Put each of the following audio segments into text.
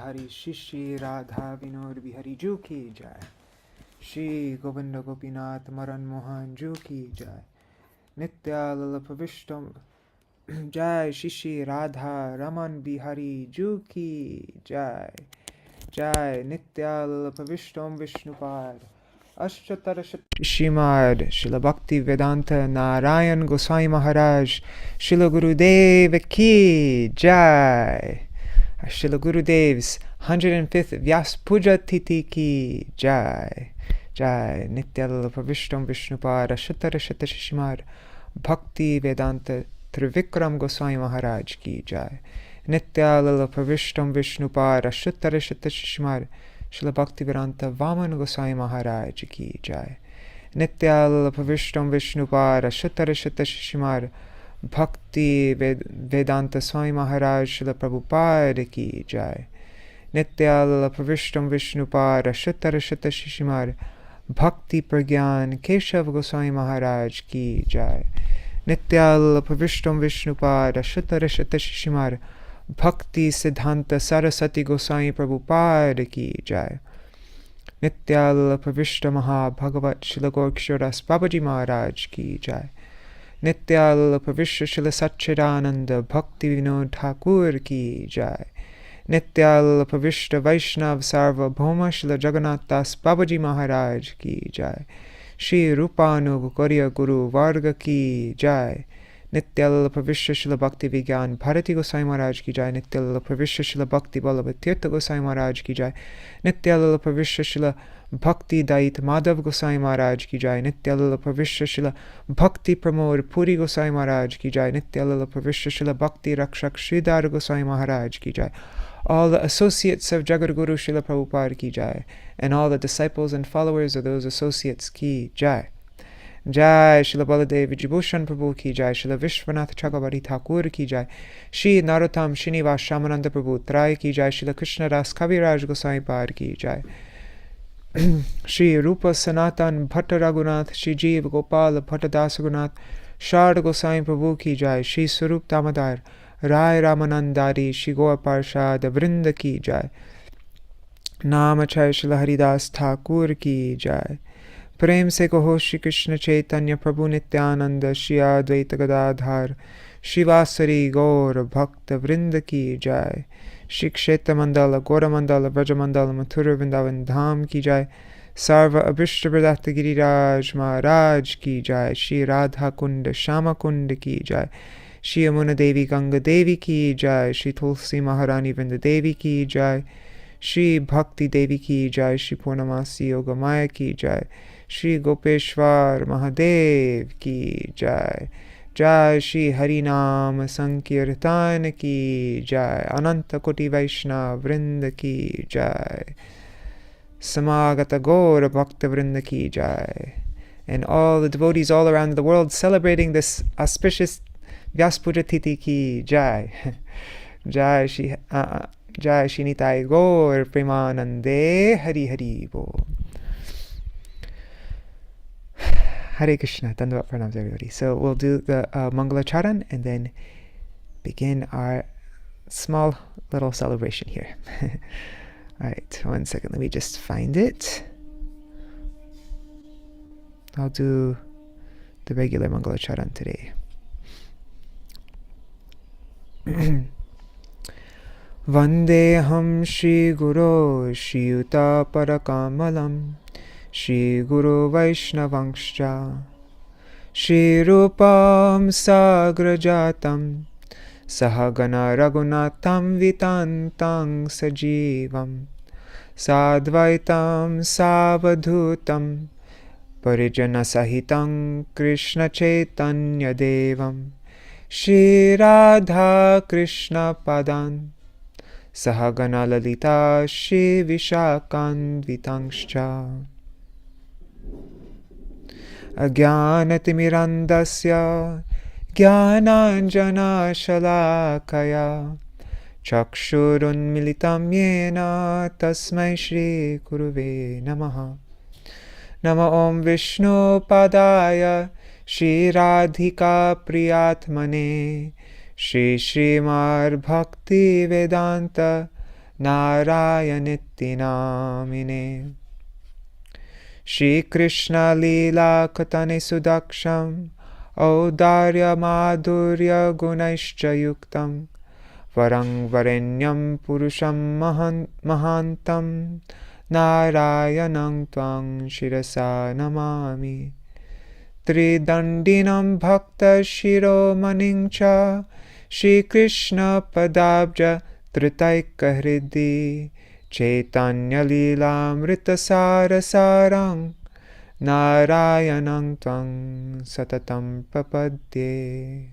बिहारी श्री राधा विनोद बिहारी जू की जय। श्री गोविंद गोपीनाथ मदन मोहन जू की जय। नित्यानंद विष्णु जय। श्री राधा रमन बिहारी जू की जय। जय नित्यानंद विष्णु विष्णुपाद अष्टोत्तर श्रीमद श्रील भक्तिवेदांता नारायण गोस्वामी महाराज श्रील गुरुदेव की जय। Srila Gurudev's 105th Vyāsa-pūjā Tithi ki Jai. Jai Nityalala Pravishtam Vishnupad Ashatara Shatashimad Bhaktivedānta Trivikram Gosvāmī Mahārāja ki Jai. Nityalala Pravishtam Vishnupad Ashatara Shatashimad Srila Bhaktivedānta Vaman Gosvāmī Mahārāja ki Jai. Nityalala Pravishtam Vishnupad Ashatara Shatashimad Bhaktivedānta Swami Mahārāja Śrīla Prabhupāda ki Jai. Nityalala Pravishtam Vishnupāda Shuttara Shutta Shishimad Bhakti Pragyan Keshav Goswami Mahārāja ki Jai. Nityalala Pravishtam Vishnupāda Shuttara Shutta Shishimad Bhakti Siddhanta Saraswati Goswami Prabhupāda ki Jai. Nityalala Pravishta Maha Bhagavat Śrīla Gaurkishoras Babaji Mahārāja ki Jai. Nityalala Pravishta Śrīla Satchidananda Bhakti Vinod Thakur ki Jai. Nityalala Pravishta Vaishnav Sarva Bhoma Śrīla Jagannath Das Babaji Mahārāja ki Jai. Shri Rupanug Gauriya Guru Varga ki Jai. Nityalala Pravishta Śrīla Bhaktivedānta Bharati Goswami Mahārāja ki Jai. Nityalala Pravishta Śrīla Bhakti Vallabha Tirtha Goswami Mahārāja ki Jai. Nityalala Pravishta Śrīla Bhakti Dait Madhav Goswami Mahārāja ki Jai. Nityalala Pravishta Śrīla Bhakti Pramod Puri Goswami Mahārāja ki Jai. Nityalala Pravishta Śrīla Bhakti Rakshak Sridhar Goswami Mahārāja ki Jai. All the associates of Jagadguru Śrīla Prabhupada ki Jai. And all the disciples and followers of those associates ki Jai. Jai Śrīla Baladev Vijibhushan Prabhu ki Jai. Śrīla Vishwanath Chakravarti Thakur ki Jai. Shri Narottam Srinivas Shamananda Prabhu Trai ki Jai. Śrīla Krishna Das Kaviraj Goswami Pad ki Jai. Shri Rupa Sanatan Bhatta Raghunath Shri Jeev Gopal Bhatta Das Raghunath Sharda Goswami Prabhu ki Jai. Shri Swarup Damodar Rai Ramanandari Shri Gaur Parshad Vrinda ki Jai. Namachay Śrīla Haridas Thakur ki Jai. Prem se kaho Shri Krishna Chaitanya Prabhu Nityananda Shri Advaita Gadadhar Shivasari Gaur Bhakta Vrinda ki Jai. Shri Kshetra Mandala Gora Mandala Vraja Mandala Mathura Vrindavan Dham ki Jai. Sarva Abhishta Pradata Giriraj Maharaj ki Jai. Shri Radha Kunda Shama Kunda ki Jai. Shri Yamuna Devi Ganga Devi ki Jai. Shri Tulsi Maharani Vrinda Devi ki Jai. Shri Bhakti Devi ki Jai. Shri Purnamasi Yogamaya ki Jai. Shri Gopeshwar Mahadev ki Jai. Jai Shri Harinam Sankirtan ki Jai. Ananta Koti Vaishnav Vrinda ki Jai. Samagata Gaura Bhakta Vrinda ki Jai. And all the devotees all around the world celebrating this auspicious Vyāsa-pūjā Tithi ki Jai. Jai Shri Nitai Gaur Premanande Hari Hari Bol. Hare Krishna, Dandavat Pranams everybody. So we'll do the Mangala Charan and then begin our small little celebration here. Alright, 1 second, let me just find it. I'll do the regular Mangala Charan today. Vandeham Shri Guru Shri Yuta Parakamalam Shri Guru Vaishnavangscha Shri Rupam Sagrajatam Sahagana Raghunatham Vitantang Sajivam Sadvaitam Savadhutam Parijana Sahitam Krishna Chaitanya Devam Shri Radha Krishna Padan Sahagana Lalita Shri Vishakan Vitangscha Ajnanatimirandasya Jnananjana Shalakaya Chakshurun Militam Yena Tasmai Shri Guruve Namaha. Nama Om Vishnu Padaya Shri Radhika Priyatmane Shri Srimad Bhaktivedānta Nārāyaṇitti Namine. Shri Krishna Lila Katane Sudaksham Audarya Madhurya Gunaischa Yuktam Varang Varenyam Purusham Mahantam Nārayanam Tvang Shirasa Namami. Tridandinam Bhakta Shiromanincha Shri Krishna Padabja Tritaika Hridi Chaitanya Lilamrita Sarasarang Nārayanam Tvang Satatam Papadye.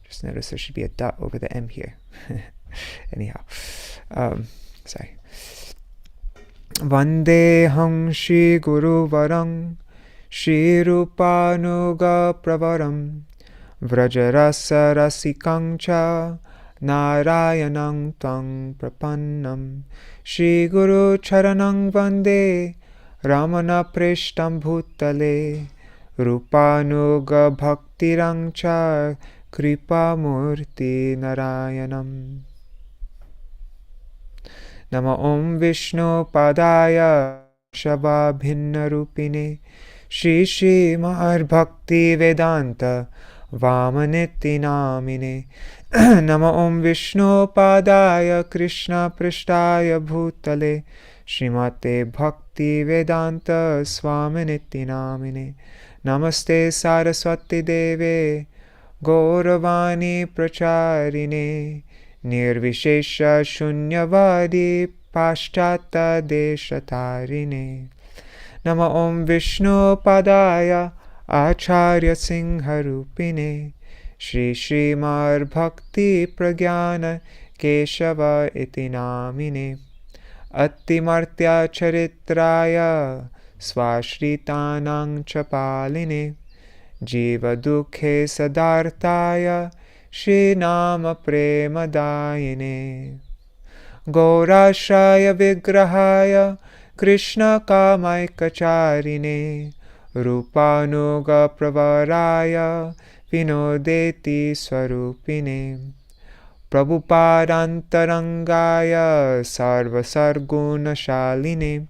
Just notice there should be a dot over the M here. Anyhow, sorry. Vandeham Shri Guru Varang Shri Rupanuga Pravaram Vrajarasa Rasikangcha Nārayanam Tvang Prapannam. Shri Guru Charanam Vande Ramana Preshtam Bhutale Rupanuga Bhaktirangcha Kripa Murti Narayanam. Nama Om Vishnu Padaya Shava Bhinna Rupine Shri Shri Bhaktivedānta Vamaniti Namine. Nama Om Vishnu Padaya Krishna Prishtaya Bhutale Srimate Bhaktivedānta Swaminiti Namine. Namaste Saraswati Deve Gauravani Pracharine Nirvishesha Shunyavadi Pashtata Deshatarine. Nama Om Vishnu Padaya Acharya Singharupine Shri Shri Bhakti Pragyana Keshava Iti Namine. Attimartya Charitraya Swashritanang Chapaline Jiva Dukhe Sadartaya Shri Nama Premadayine. Gaurashaya Vigrahaya Krishna Kamaikacharine Rupanuga Pravaraya Vinodeti Swarupine. Prabhupadantarangaya Sarvasarguna Shaline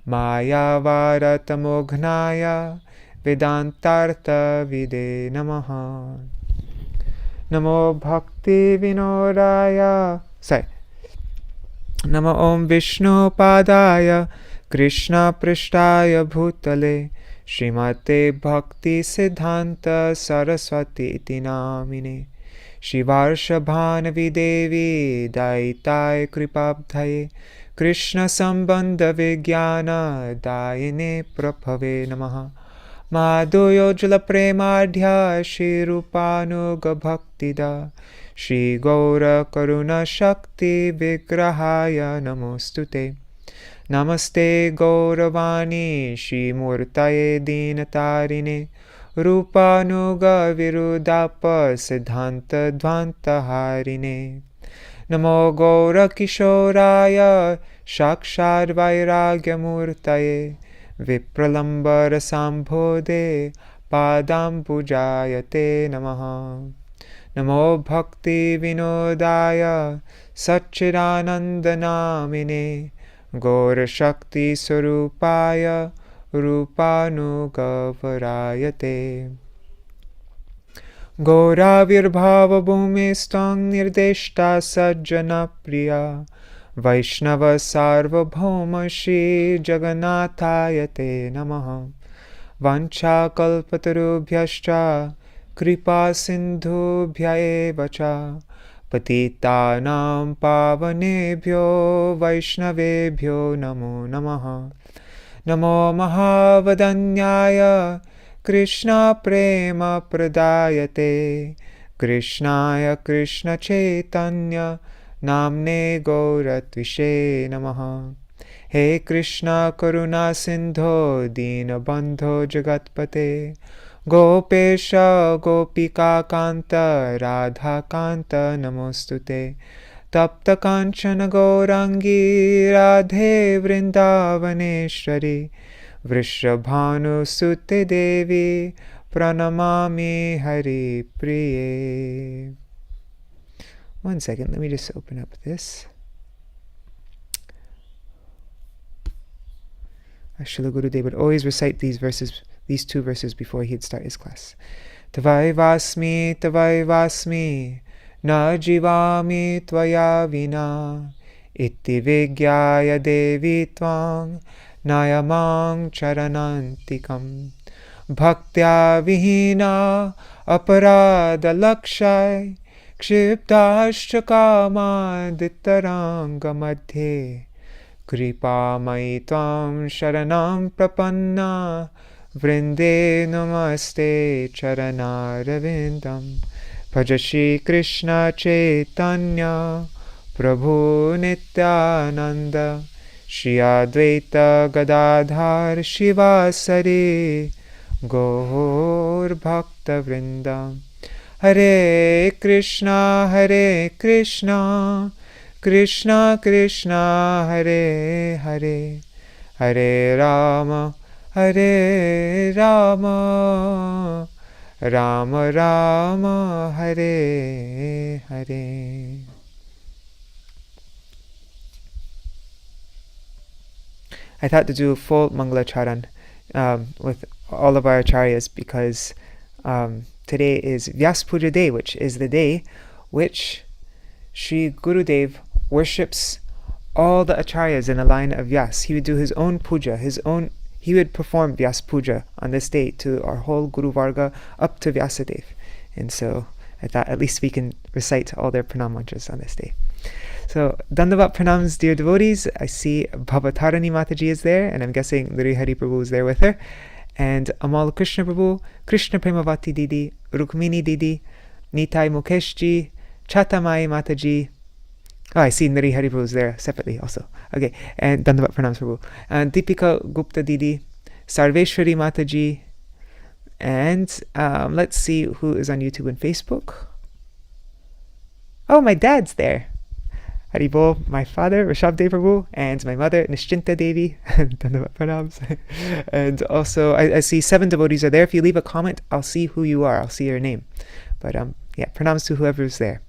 Mayavaratamoghnaya Vedantartha Vide Namaha. Namo Bhakti Vinodaya. Say. Namo Om Vishnu Padaya Krishna Prishtaya Bhutale Srimate Bhakti Siddhanta Saraswati Iti Namine. Shivarshabhanavi Devi Daitai Kripabdhaye Krishna Sambandha Vijnana Dayine Prabhave Namaha. Madhuyojala Premadhya Shri Rupanuga Bhaktida Shri Gaura Karuna Shakti Vigrahaya Namostute. Namaste Gauravani Shri Murtaye Dinatarine Rupanuga Virudapa Siddhanta Dvanta Harine. Namo Gaura Kishoraya Shakshad Vairagya Murtaye Vipralambar Sambhode Padam Pujayate Namaha. Namo Bhakti Vinodaya Satchidananda Namine Gaura Shakti Sarupaya Rupanuga Varayate. Gauravirbhava Bhumistang Nirdeshta Sajjana Priya Vaishnava Sarvabhauma Shri Jagannathayate Namaha. Vancha kalpatarubhyascha kripa sindhubhya eva cha patitanam pavanebhyo vaishnavebhyo namo namaha. Namo Mahavadanyaya Krishna Prema Pradayate Krishnaya Krishna Chaitanya Namne Gauratvishe Namaha. He Krishna Karuna Sindho Dinabandho Jagatpate Gopesha Gopika Kanta Radha Kanta Namostute. Tapta Kanchana Gaurangi Radhe Vrindavaneshwari Vrishabhanu Sute Devi Pranamami Hari Priye. 1 second, let me just open up this. Srila Gurudev would always recite these verses, these two verses before he'd start his class. Tavaivasmi, tavaivasmi, na jivami tvaya vina, iti vigyaya devi tvang, nayamang charanantikam, bhaktya vihina aparada lakshai, kshiptascha kamadittaranga madhe, kripa mai tvam sharanam prapanna, vrinde namaste charanaravindam, bhaja Shri Krishna Chaitanya Prabhu Nityananda, Shri Advaita Gadadhar Shivasari Gaur Bhakta Vrindam. Hare Krishna, Krishna Krishna, Hare Hare, Hare Rama, Rama Rama, Hare Hare. I thought to do a full Mangala Charan with all of our acharyas because today is Vyāsa-pūjā day, which is the day which Sri Gurudev worships all the acharyas in the line of Vyas. He would do his own puja, he would perform Vyāsa-pūjā on this day to our whole Guru Varga up to Vyasadev. And so I thought at least we can recite all their pranam mantras on this day. So, Dandavat pranams, dear devotees. I see Bhavatarani Mataji is there, and I'm guessing Nari Hari Prabhu is there with her. And Amal Krishna Prabhu, Krishna Premavati Didi, Rukmini Didi, Nitai Mukeshji, Chatamai Mataji. Oh, I see Nari Hari Prabhu is there separately also. Okay, and Dandavat pranams Prabhu. And Deepika Gupta Didi, Sarveshwari Mataji, and let's see who is on YouTube and Facebook. Oh, my dad's there. Haribol, my father, Rishabh Prabhu, and my mother, Nishchinta Devi. And also, I see 7 devotees are there. If you leave a comment, I'll see who you are. I'll see your name. But yeah, pranams to whoever's there.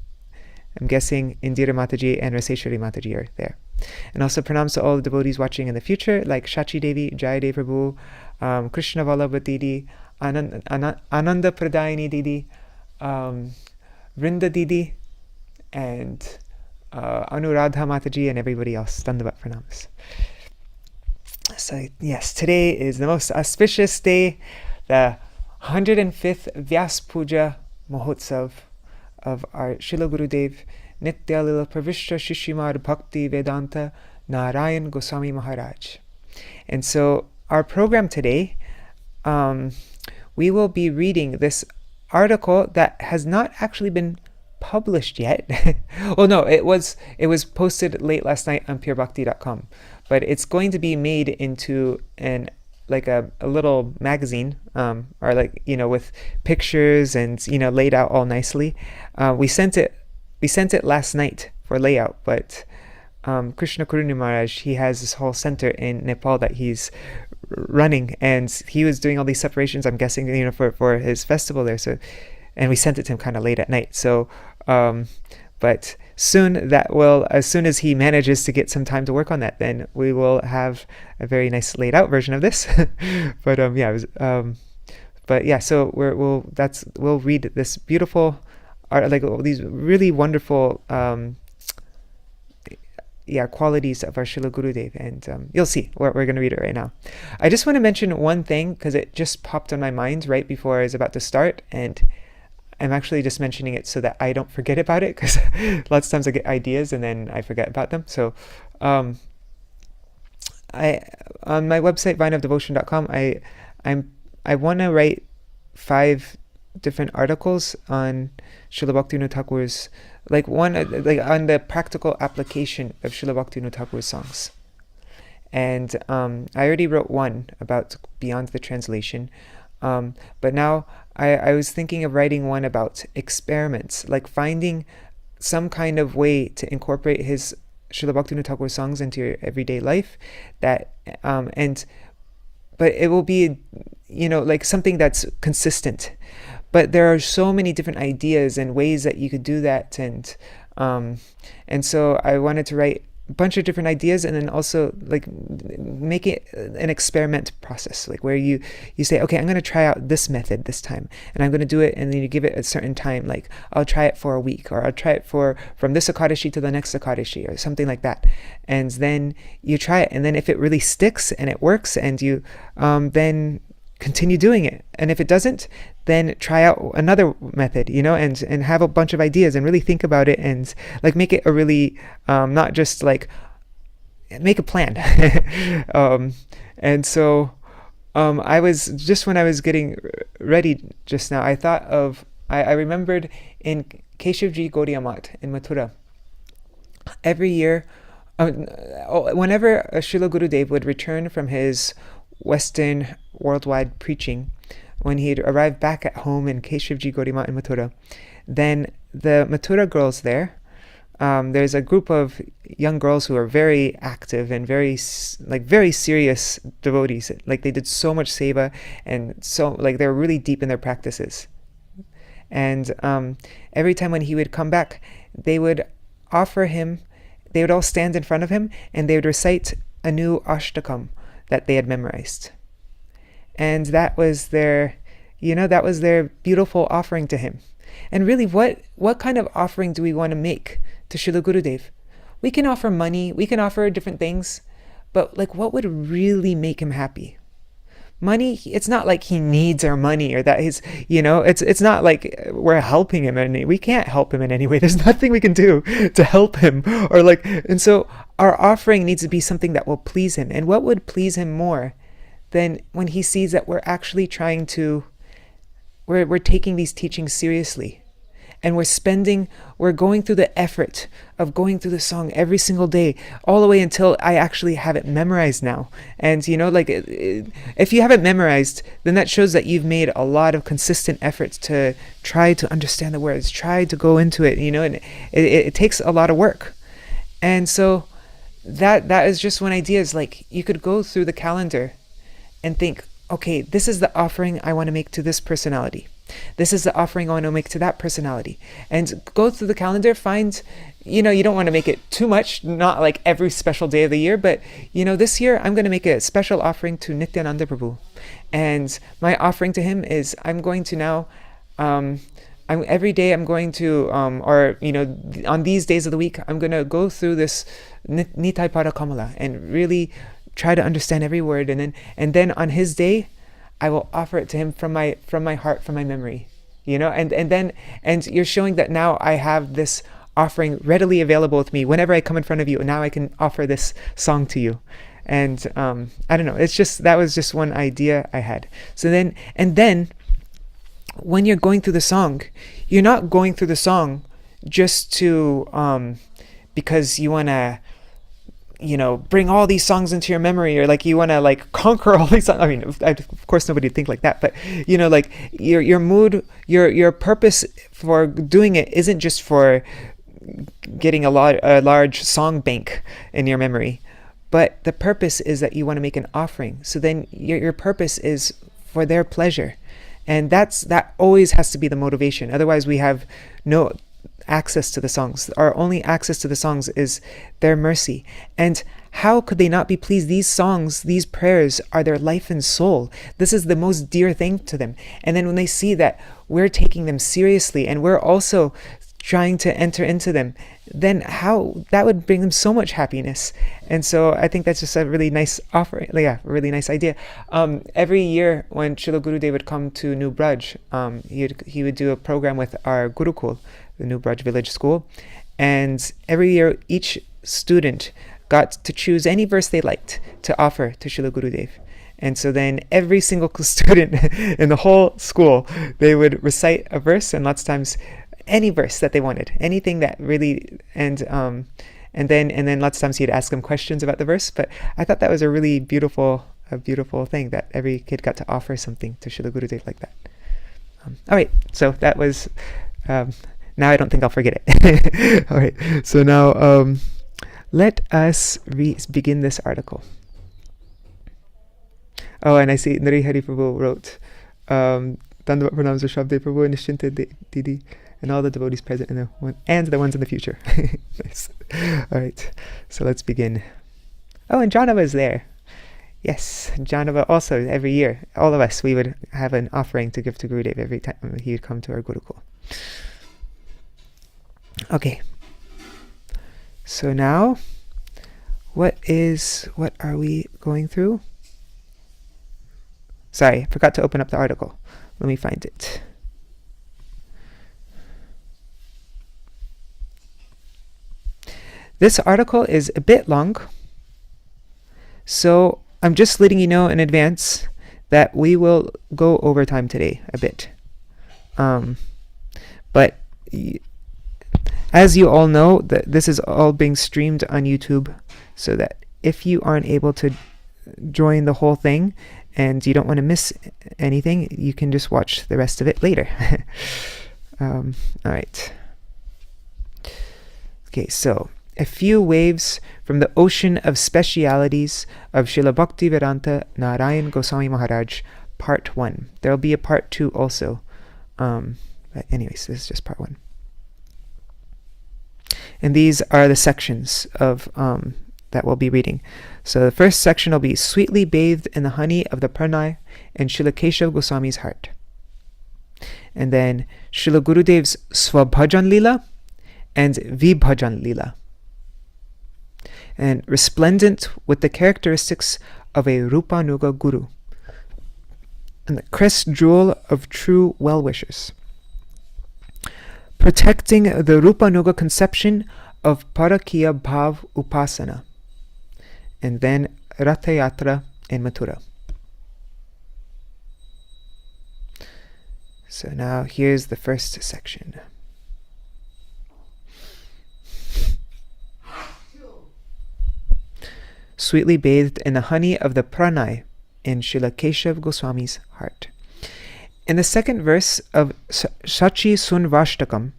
I'm guessing Indira Mataji and Raseshwari Mataji are there. And also pranams to all the devotees watching in the future, like Shachi Devi, Jayadev Prabhu, Krishna Vallabha Didi, Ananda Pradayani Didi, Vrinda Didi, and Anuradha Mataji and everybody else. Dandavat pranams. So yes, today is the most auspicious day, the 105th Vyāsa-pūjā Mahotsav of our Srila Gurudev Nityalila Pravishta Shishimad Bhaktivedānta Nārāyaṇa Gosvāmī Mahārāja. And so our program today, we will be reading this article that has not actually been published yet. Well, no, it was posted late last night on purebhakti.com, but it's going to be made into a little magazine, or with pictures and laid out all nicely. We sent it last night for layout, but Krishna Kuruni Maharaj, he has this whole center in Nepal that he's running, and he was doing all these separations, I'm guessing, for his festival there. So, and we sent it to him kind of late at night. So, but soon as soon as he manages to get some time to work on that, then we will have a very nice laid out version of this. But so we'll read this beautiful art, like these really wonderful qualities of our Srila Gurudev, and you'll see we're going to read it right now. I just want to mention one thing because it just popped on my mind right before I was about to start, and I'm actually just mentioning it so that I don't forget about it, because lots of times I get ideas and then I forget about them. So I on my website vineofdevotion.com, I want to write 5 different articles on Srila Bhaktivinoda Thakur's, on the practical application of Srila Bhaktivinoda Thakur's songs. And I already wrote one about Beyond the Translation, but now I was thinking of writing one about experiments, like finding some kind of way to incorporate his Srila Bhaktivinoda Thakur songs into your everyday life, but it will be, something that's consistent. But there are so many different ideas and ways that you could do that, and so I wanted to write bunch of different ideas, and then also like make it an experiment process, like where you say, okay, I'm going to try out this method this time, and I'm going to do it, and then you give it a certain time, like I'll try it for a week, or I'll try it from this Akadashi to the next Akadashi, or something like that. And then you try it, and then if it really sticks and it works, and you then continue doing it. And if it doesn't, then try out another method, and have a bunch of ideas and really think about it, and like make it a really not just like make a plan. And so I was just, when I was getting ready just now, I thought of I remembered in Keshivji Gaudiya in Mathura, every year whenever Srila Gurudev would return from his Western worldwide preaching, when he'd arrived back at home in Keshivji Gaudiya in Mathura, then the Mathura girls there's a group of young girls who are very active and very serious devotees. Like they did so much seva, and so like they're really deep in their practices. And every time when he would come back, they would all stand in front of him, and they would recite a new ashtakam that they had memorized. And that was their beautiful offering to him. And really, what kind of offering do we want to make to Srila Gurudev? We can offer money, we can offer different things, but like what would really make him happy? Money, it's not like he needs our money, or that he's, it's not like we're helping him we can't help him in any way. There's nothing we can do to help him, and so our offering needs to be something that will please him. And what would please him more than when he sees that we're actually we're taking these teachings seriously, and we're going through the effort of going through the song every single day, all the way until I actually have it memorized now. And if you have it memorized, then that shows that you've made a lot of consistent efforts to try to understand the words, try to go into it, and it takes a lot of work. And so that is just one idea, is like you could go through the calendar and think, okay, this is the offering I want to make to this personality. This is the offering I want to make to that personality. And go through the calendar, find, you don't want to make it too much, not like every special day of the year, but, this year I'm going to make a special offering to Nityananda Prabhu. And my offering to him is I'm going to now, every day I'm going to, on these days of the week, I'm going to go through this Nitai Pada Kamala and really try to understand every word. And then on his day, I will offer it to him from my heart, from my memory, and you're showing that now I have this offering readily available with me whenever I come in front of you, and now I can offer this song to you. And I don't know, that was just one idea I had. So then when you're going through the song, you're not going through the song just to because you want to bring all these songs into your memory, or like you want to like conquer all these songs. I mean, of course nobody would think like that, but like your mood, your purpose for doing it isn't just for getting a large song bank in your memory, but the purpose is that you want to make an offering. So then your purpose is for their pleasure, and that always has to be the motivation. Otherwise, we have no access to the songs. Our only access to the songs is their mercy. And how could they not be pleased? These songs, these prayers are their life and soul. This is the most dear thing to them. And then when they see that we're taking them seriously and we're also trying to enter into them, then that would bring them so much happiness. And so I think that's just a really nice offering, a really nice idea. Every year when Srila Gurudev would come to New Braj, he would do a program with our Gurukul, the New Braj village school, and every year each student got to choose any verse they liked to offer to Srila Gurudev. And so then every single student in the whole school, they would recite a verse, and lots of times any verse that they wanted, anything that really, and then lots of times he'd ask them questions about the verse. But I thought that was a really beautiful thing, that every kid got to offer something to Srila Gurudev like that. All right, so that was, now I don't think I'll forget it. All right, so now let us begin this article. Oh, and I see Nari Hari Prabhu wrote, Dandavat Pranams Shabde Prabhu Nishchinte Didi and all the devotees present and the ones in the future. Nice. All right, so let's begin. Oh, and Janava is there. Yes, Janava also, every year, all of us, we would have an offering to give to Gurudev every time he would come to our Gurukul. Okay, so now, what are we going through? Sorry, I forgot to open up the article. Let me find it. This article is a bit long, so I'm just letting you know in advance that we will go over time today a bit. But as you all know, this is all being streamed on YouTube, so that if you aren't able to join the whole thing and you don't want to miss anything, you can just watch the rest of it later. All right. Okay, so a few waves from the ocean of specialities of Srila Bhaktivedānta Nārāyaṇa Gosvāmī Mahārāja, part 1. There will be a part 2 also. But anyways, this is just part 1. And these are the sections of that we'll be reading. So the first section will be sweetly bathed in the honey of the pranay in Srila Keshav Goswami's heart. And then Srila Gurudev's Svabhajan Lila and Vibhajan Lila. And resplendent with the characteristics of a Rupanuga Guru, and the crest jewel of true well-wishers, protecting the Rupanuga conception of Parakiya Bhav Upasana, and then Ratha Yatra in Mathura. So now here's the first section. Sweetly bathed in the honey of the pranay in Srila Keshav Goswami's heart. In the second verse of Shachi Sunvashtakam,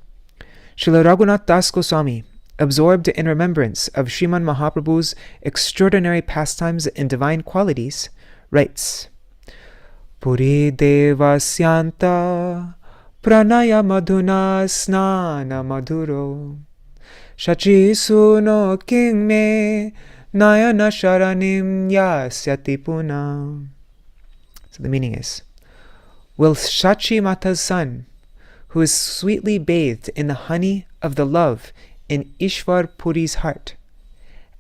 Srila Raghunath Das Goswami, absorbed in remembrance of Sriman Mahaprabhu's extraordinary pastimes in divine qualities, writes, Puri Devasyanta Pranaya Madhuna Snana Madhuro Shachi Suno King Me Nayana Sharanim Yasyati Puna. So the meaning is, will Shachi Mata's son, who is sweetly bathed in the honey of the love in Ishvar Puri's heart,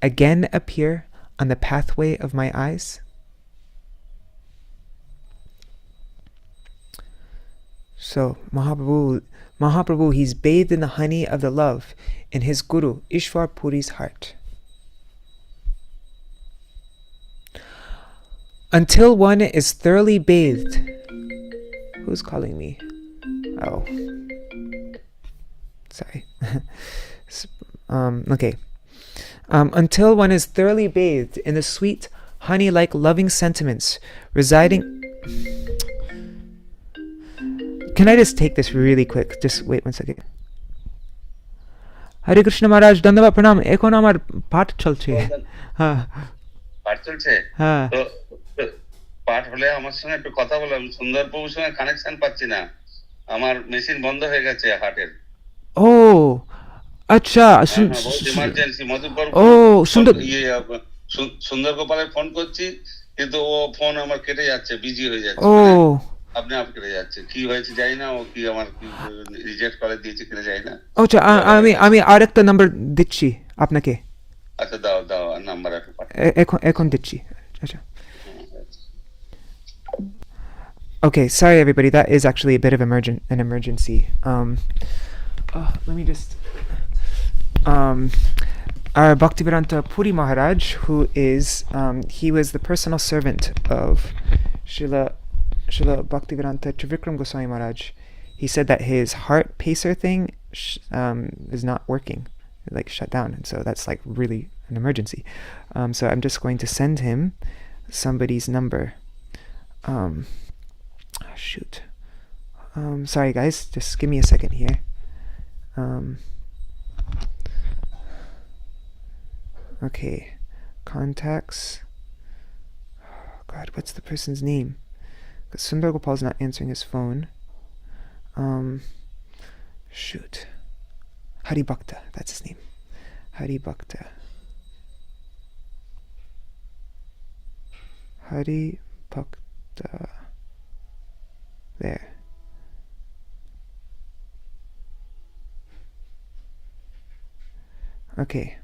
again appear on the pathway of my eyes? So Mahaprabhu, he's bathed in the honey of the love in his Guru Ishvar Puri's heart. Until one is thoroughly bathed. Who's calling me? Oh. Sorry. Okay. Until one is thoroughly bathed in the sweet, honey-like loving sentiments residing... Can I just take this really quick? Just wait 1 second. Hare Krishna Maharaj, Dandava Pranam. Ekhon amar path chalche. পাঠ চলছে তো পাঠ হলে আমার সঙ্গে একটু কথা বললাম সুন্দর প্রভুর সঙ্গে কানেকশন পাচ্ছি না আমার মেশিন বন্ধ হয়ে গেছে হার্টের ও আচ্ছা ইমার্জেন্সি মধুকর ও সুন্দর সুন্দর গোপালে ফোন করছি কিন্তু ও ফোন আমার কেটে যাচ্ছে বিজি হয়ে যাচ্ছে ও আপনি আপ কেটে যাচ্ছে কি হয়েছে জানি না ও কি আমার রিজেক্ট করে দিয়েছে কিনা জানি না আচ্ছা আমি আরেকটা নাম্বার দিচ্ছি আপনাকে আচ্ছা দাও নাম্বার একটু এখন দিচ্ছি আচ্ছা Okay, sorry everybody, that is actually a bit of an emergency. Let me just our Bhaktivedānta Puri Mahārāja, who is he was the personal servant of Srila Bhaktivedānta Trivikram Goswami Mahārāja. He said that his heart pacer thing is not working, like shut down, and so that's like really an emergency. So I'm just going to send him somebody's number. Shoot. Sorry guys, just give me a second here. Okay, contacts. Oh God, what's the person's name? Because Sundar Gopal's not answering his phone. Shoot. Hari Bhakta, that's his name. Hari Bhakta. Hari Bhakta. There. Okay.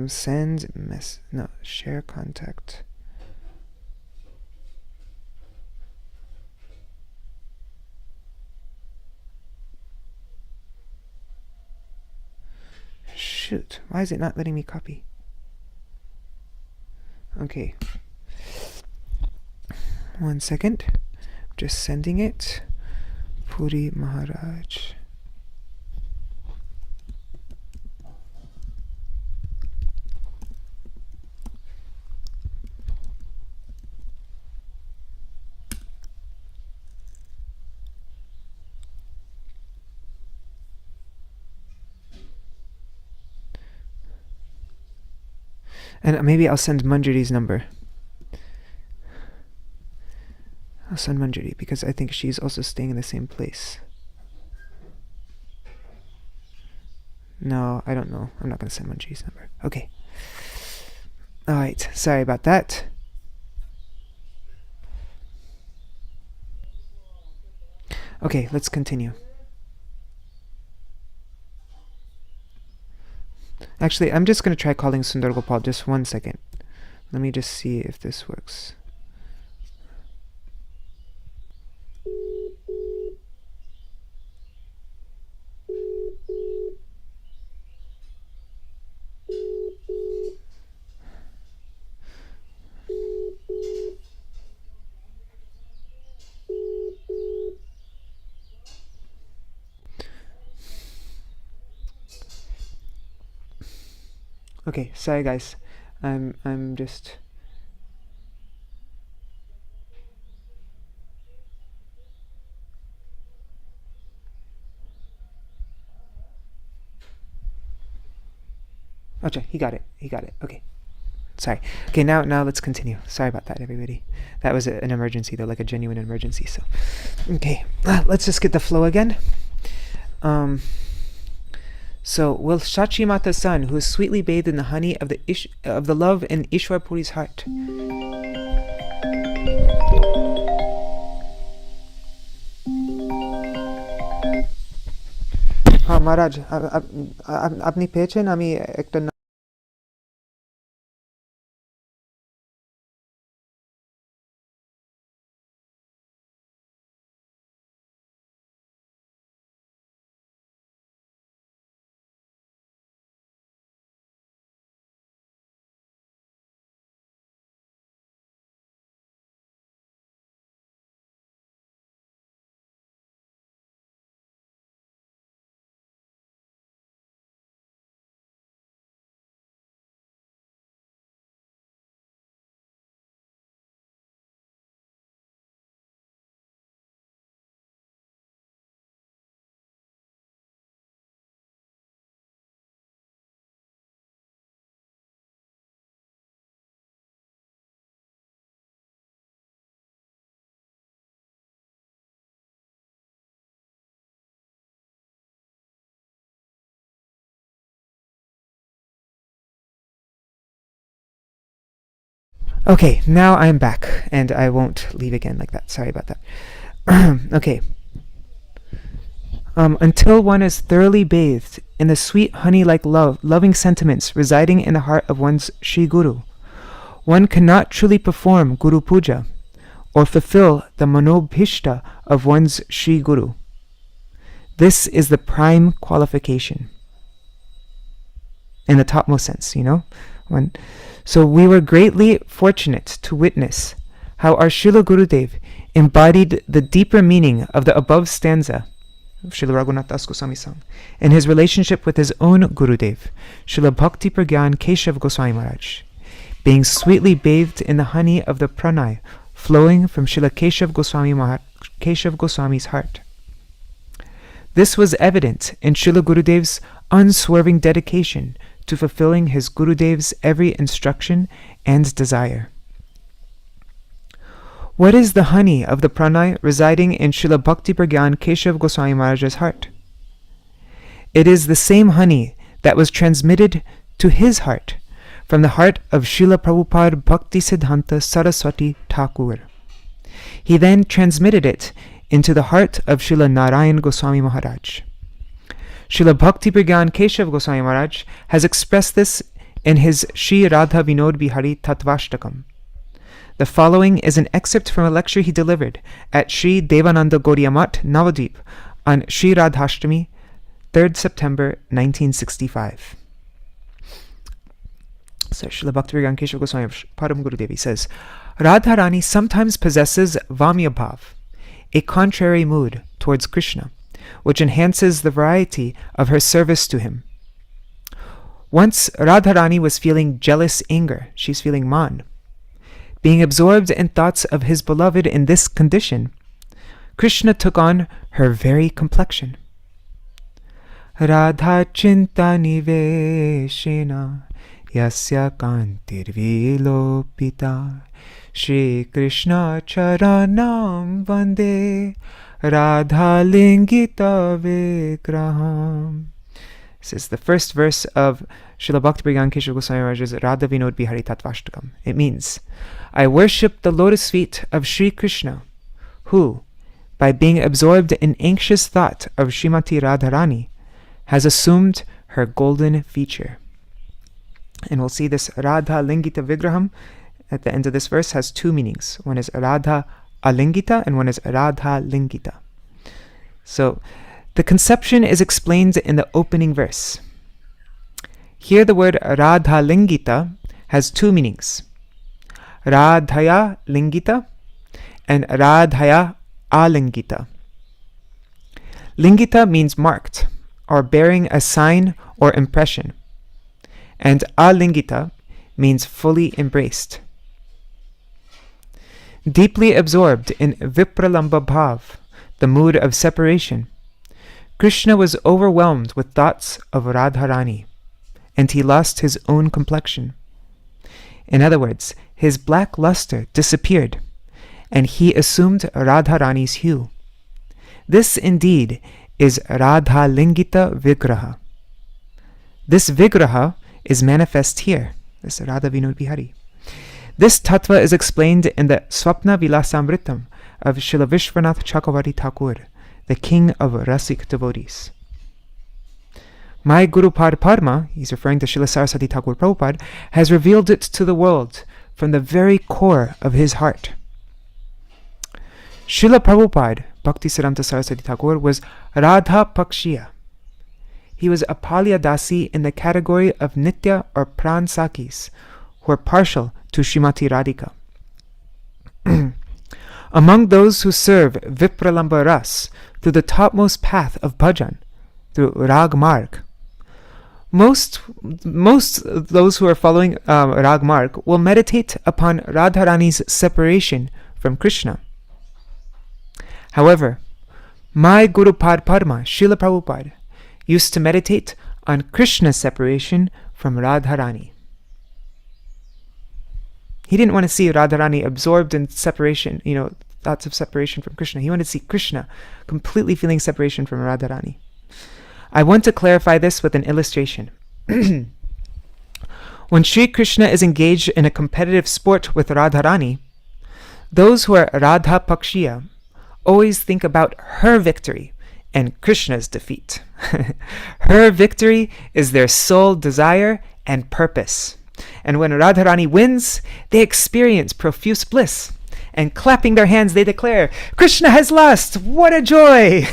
Send share contact. Shoot, why is it not letting me copy? Okay. 1 second. Just sending it. Puri Mahārāja. And maybe I'll send Manjari's number. I'll send Manjari because I think she's also staying in the same place. No, I don't know. I'm not going to send Manjari's number. Okay. Alright, sorry about that. Okay, let's continue. Actually, I'm just going to try calling Sundar Gopal. Just 1 second. Let me just see if this works. Okay, sorry guys. I'm just Okay, he got it. Okay. Sorry. Okay, now let's continue. Sorry about that, everybody. That was an emergency though, like a genuine emergency. So okay, let's just get the flow again. So, will Shachi Mata's son, who is sweetly bathed in the honey of the love in Ishwar Puri's heart, Maharaj, আপনি পেয়েছেন আমি একটা Okay, now I'm back, and I won't leave again like that. Sorry about that. Okay. Until one is thoroughly bathed in the sweet honey-like loving sentiments residing in the heart of one's Sri Guru, one cannot truly perform Guru Puja or fulfill the manobhishta of one's Sri Guru. This is the prime qualification. In the topmost sense, So we were greatly fortunate to witness how our Srila Gurudev embodied the deeper meaning of the above stanza of Srila Raghunath Das Goswami song in his relationship with his own Gurudev, Srila Bhaktivedānta Keshav Goswami Maharaj, being sweetly bathed in the honey of the pranay flowing from Srila Keshav Goswami's heart. This was evident in Srila Gurudev's unswerving dedication to fulfilling his Gurudev's every instruction and desire. What is the honey of the pranay residing in Srila Bhaktivedānta Keshav Goswami Maharaja's heart? It is the same honey that was transmitted to his heart from the heart of Srila Prabhupada Bhaktisiddhanta Saraswati Thakur. He then transmitted it into the heart of Srila Nārāyaṇa Goswami Maharaj. Srila Bhaktivedānta Keshav Goswami Maharaj has expressed this in his Shri Radha Vinod Bihari Tattvashtakam. The following is an excerpt from a lecture he delivered at Sri Devananda Gaudiya Math, Navadvip, on Sri Radhashtami, 3rd September 1965. So Srila Bhaktivedānta Keshav Goswami Param Gurudevi says, Radharani sometimes possesses Vamya Bhav, a contrary mood towards Krishna, which enhances the variety of her service to him. Once Radharani was feeling jealous anger, she's feeling man. Being absorbed in thoughts of his beloved in this condition, Krishna took on her very complexion. Radha chinta niveshena yasya kantir vilopita Shri Krishna charanam vande Radha lingita vigraham. This is the first verse of Srila Bhaktivedānta Keshav Goswami Maharaj's Radha Vinod Bihari Tattvashtakam. It means, I worship the lotus feet of Shri Krishna, who, by being absorbed in anxious thought of Srimati Radharani, has assumed her golden feature. And we'll see this Radha Lingita Vigraham at the end of this verse has two meanings. One is Radha Alingita and one is Radha Lingita. So the conception is explained in the opening verse. Here the word Radha Lingita has two meanings. Radhaya Lingita and Radhaya Alingita. Lingita means marked or bearing a sign or impression, and Alingita means fully embraced. Deeply absorbed in Vipralamba Bhav, the mood of separation, Krishna was overwhelmed with thoughts of Radharani, and he lost his own complexion. In other words, his black luster disappeared, and he assumed Radharani's hue. This indeed is Radha Lingita Vigraha. This Vigraha is manifest here, this Radha Vinod Bihari. This tattva is explained in the Swapna Vilasamritam of Srila Vishwanath Chakravarti Thakur, the king of Rasik devotees. My Guru Padma, he's referring to Srila Saraswati Thakur Prabhupada, has revealed it to the world from the very core of his heart. Srila Prabhupada, Bhaktisiddhanta Saraswati Thakur, was Radha Pakshiya. He was a Palyadasi in the category of Nitya or Pran Sakis, who are partial to Srimati Radhika. Among those who serve Vipralamba Ras through the topmost path of bhajan, through Rag Marg, most of those who are following Rag Marg will meditate upon Radharani's separation from Krishna. However, my Guru Padma, Srila Prabhupada, used to meditate on Krishna's separation from Radharani. He didn't want to see Radharani absorbed in separation, thoughts of separation from Krishna. He wanted to see Krishna completely feeling separation from Radharani. I want to clarify this with an illustration. When Sri Krishna is engaged in a competitive sport with Radharani, those who are Radha Pakshiya always think about her victory and Krishna's defeat. Her victory is their sole desire and purpose. And when Radharani wins, they experience profuse bliss. And clapping their hands, they declare, Krishna has lost! What a joy!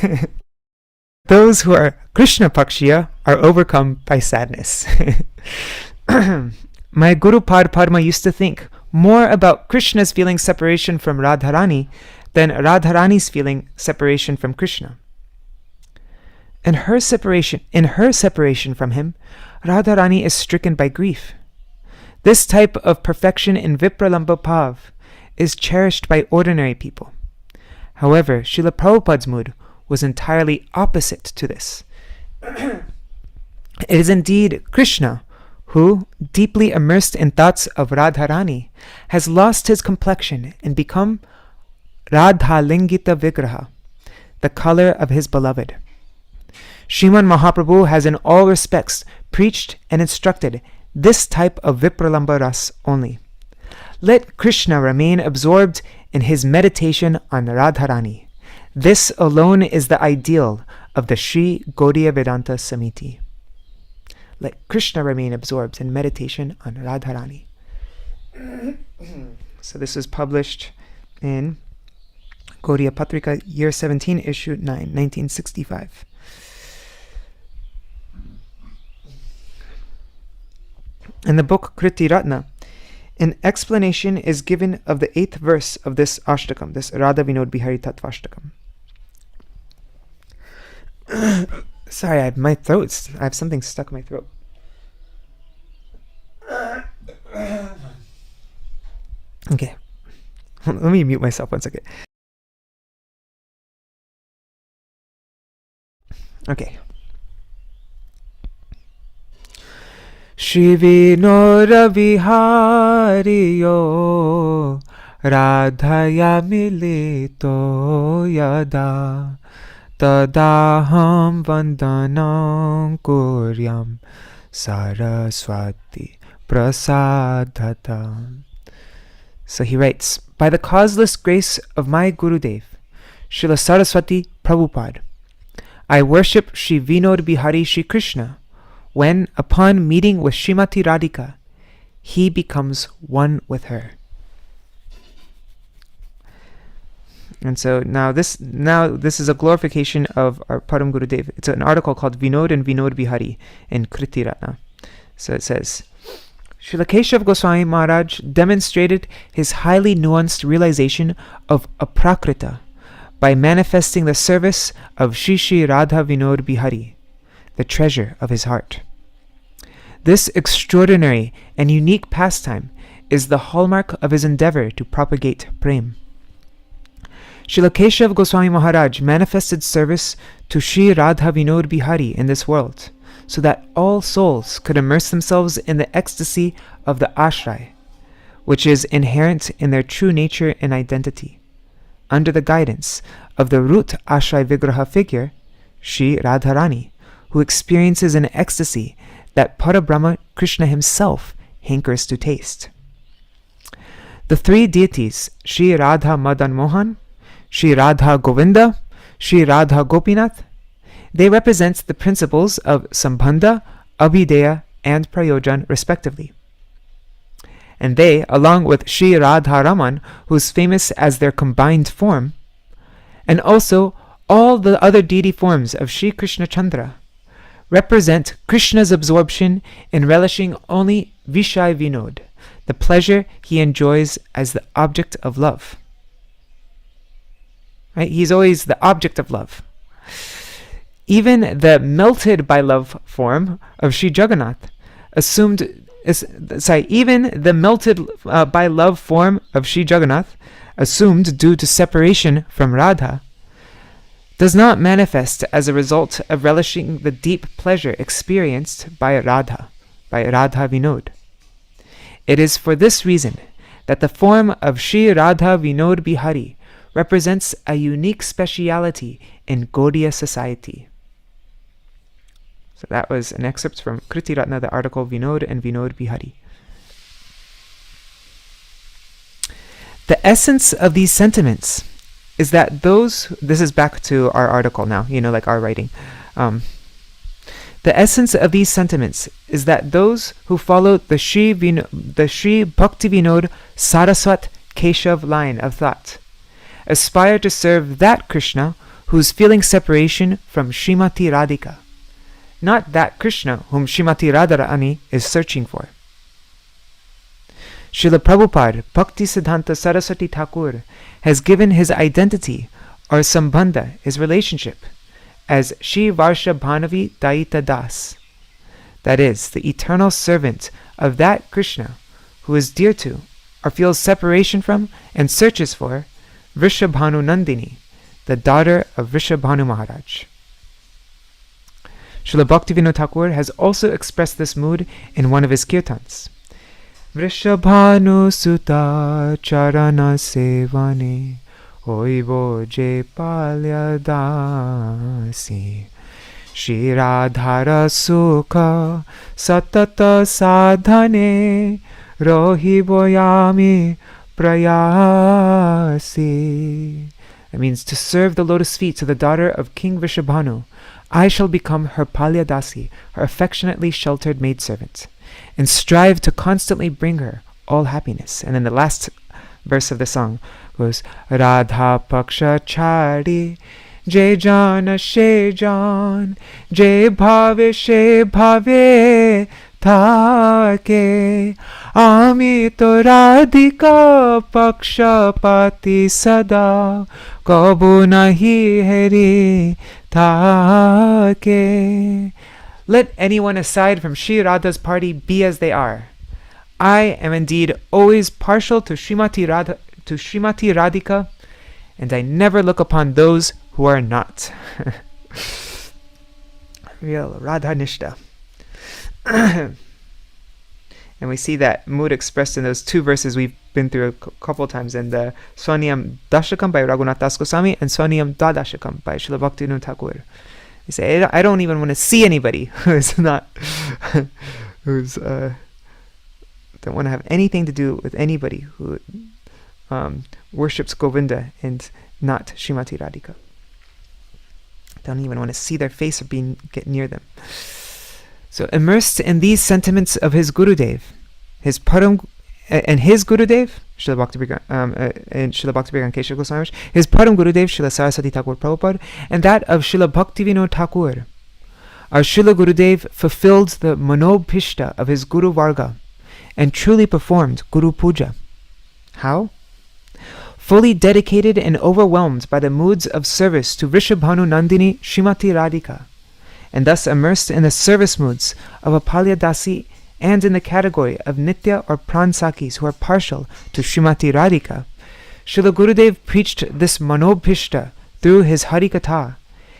Those who are Krishna Pakshiya are overcome by sadness. My Guru Padma used to think more about Krishna's feeling separation from Radharani than Radharani's feeling separation from Krishna. In her separation from him, Radharani is stricken by grief. This type of perfection in Vipralamba Bhav is cherished by ordinary people. However, Srila Prabhupada's mood was entirely opposite to this. It is indeed Krishna who, deeply immersed in thoughts of Radharani, has lost his complexion and become Radha Lingita Vigraha, the color of his beloved. Sriman Mahaprabhu has in all respects preached and instructed this type of Vipralamba ras only. Let Krishna remain absorbed in his meditation on Radharani. This alone is the ideal of the Sri Gaudiya Vedanta Samiti. Let Krishna remain absorbed in meditation on Radharani. So this was published in Gaudiya Patrika, year 17, issue 9, 1965. In the book Kriti Ratna, an explanation is given of the 8th verse of this Ashtakam, this Radha Vinod Bihari Tattvashtakam. Sorry, I have something stuck in my throat. Okay, let me mute myself 1 second. Okay. Shri Vinora Vihariyo Radhaya Milito Yada Tadaham Vandanam Kuryam Saraswati Prasadhata. So he writes, by the causeless grace of my Gurudev, Srila Saraswati Prabhupada, I worship Shri Vinod Bihari Shri Krishna when, upon meeting with Srimati Radhika, he becomes one with her. And so now this is a glorification of our Param Gurudev. It's an article called Vinod and Vinod Bihari in Kriti Ratna. So it says, Srila Keshav Gosvāmī Maharaj demonstrated his highly nuanced realization of aprakrita by manifesting the service of Shri Shri Radha Vinod Bihari, the treasure of his heart. This extraordinary and unique pastime is the hallmark of his endeavor to propagate prem. Srila Keshav Gosvāmī Maharaj manifested service to Shri Radha Vinod Bihari in this world, so that all souls could immerse themselves in the ecstasy of the ashray, which is inherent in their true nature and identity, under the guidance of the root ashray vigraha figure, Shri Radharani, who experiences an ecstasy that Parabrahma Krishna himself hankers to taste. The 3 deities, Shri Radha Madan Mohan, Shri Radha Govinda, Shri Radha Gopinath, they represent the principles of Sambandha, Abhideya, and Prayojan respectively. And they, along with Shri Radha Raman, who is famous as their combined form, and also all the other deity forms of Shri Krishna Chandra, represent Krishna's absorption in relishing only Vishay Vinod, the pleasure he enjoys as the object of love. Right? He's always the object of love. Even the melted by love form of Sri Jagannath even the melted by love form of Sri Jagannath, assumed due to separation from Radha, does not manifest as a result of relishing the deep pleasure experienced by Radha Vinod. It is for this reason that the form of Sri Radha Vinod Bihari represents a unique speciality in Gaudiya society. So that was an excerpt from Kriti Ratna, the article Vinod and Vinod Bihari. The essence of these sentiments is that this is back to our article now, like our writing. The essence of these sentiments is that those who follow the Sri Bhaktivedānta Saraswat Keshav line of thought aspire to serve that Krishna who is feeling separation from Srimati Radhika, not that Krishna whom Srimati Radharani is searching for. Srila Prabhupada Bhaktisiddhanta Saraswati Thakur has given his identity, or sambandha, his relationship, as Shri Varsha Bhanavi Daita Das, that is, the eternal servant of that Krishna who is dear to, or feels separation from, and searches for, Vrishabhanu Nandini, the daughter of Vrishabhanu Maharaj. Srila Bhaktivedānta Thakur has also expressed this mood in one of his kirtans. Vrishabhanu Sutta Charana Sevane hoibo je palyadasi. Shri Radhara sukha satata sadhane rohiboyami prayasi. It means to serve the lotus feet to the daughter of King Vrishabhanu. I shall become her palyadasi, her affectionately sheltered maidservant, and strive to constantly bring her all happiness. And then the last verse of the song goes, Radha Paksha Chari, Jai Jana She Jan, Jai Bhave She Bhave Thake, Ami to Radhika Pakshapati Sada, Kabu Nahi Heri Thake. Let anyone aside from Shri Radha's party be as they are. I am indeed always partial to Srimati Radhika, and I never look upon those who are not. Real Radha Nishta. And we see that mood expressed in those two verses we've been through a couple times in the Swaniyam Dashakam by Raghunath Das Goswami and Swaniyam Dadashakam by Srila Bhaktivedānta Thakur. They say, I don't even want to see anybody who's not, don't want to have anything to do with anybody who worships Govinda and not Srimati Radhika. Don't even want to see their face or get near them. So immersed in these sentiments of his Gurudev, his Param, and his Gurudev, Srila Bhaktivedānta Keshav Goswami, his Param Gurudev, Srila Saraswati Thakur Prabhupada, and that of Srila Bhaktivedānta Thakur, our Srila Gurudev fulfilled the manobhishta of his Guru Varga and truly performed Guru Puja. How? Fully dedicated and overwhelmed by the moods of service to Vrishabhanu Nandini Srimati Radhika, and thus immersed in the service moods of a Palyadasi and in the category of Nitya or Pransakis who are partial to Srimati Radhika, Srila Gurudev preached this manobhishta through his Harikatha,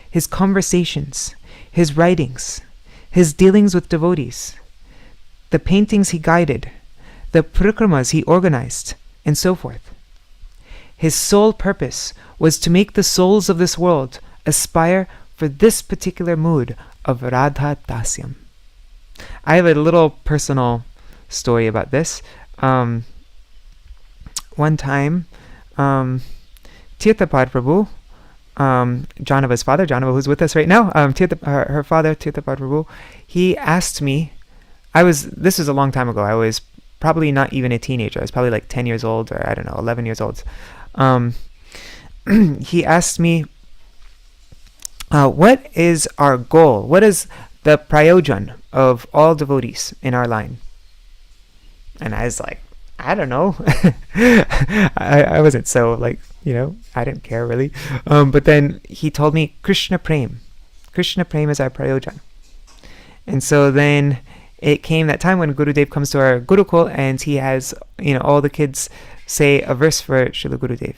his conversations, his writings, his dealings with devotees, the paintings he guided, the parikramas he organized, and so forth. His sole purpose was to make the souls of this world aspire for this particular mood of Radha Dasyam. I have a little personal story about this. One time, Tirthapad Prabhu, Janava's father, Janava who's with us right now, her father, Tirthapad Prabhu, he asked me, this was a long time ago, I was probably not even a teenager, I was probably like 10 years old, or 11 years old. He asked me, what is our goal? What is the prayojan of all devotees in our line? And I was like, I don't know. I wasn't so I didn't care really. But then he told me Krishna Prem. Krishna Prem is our prayojan. And so then it came that time when Gurudev comes to our Gurukul and he has, all the kids say a verse for Srila Gurudev.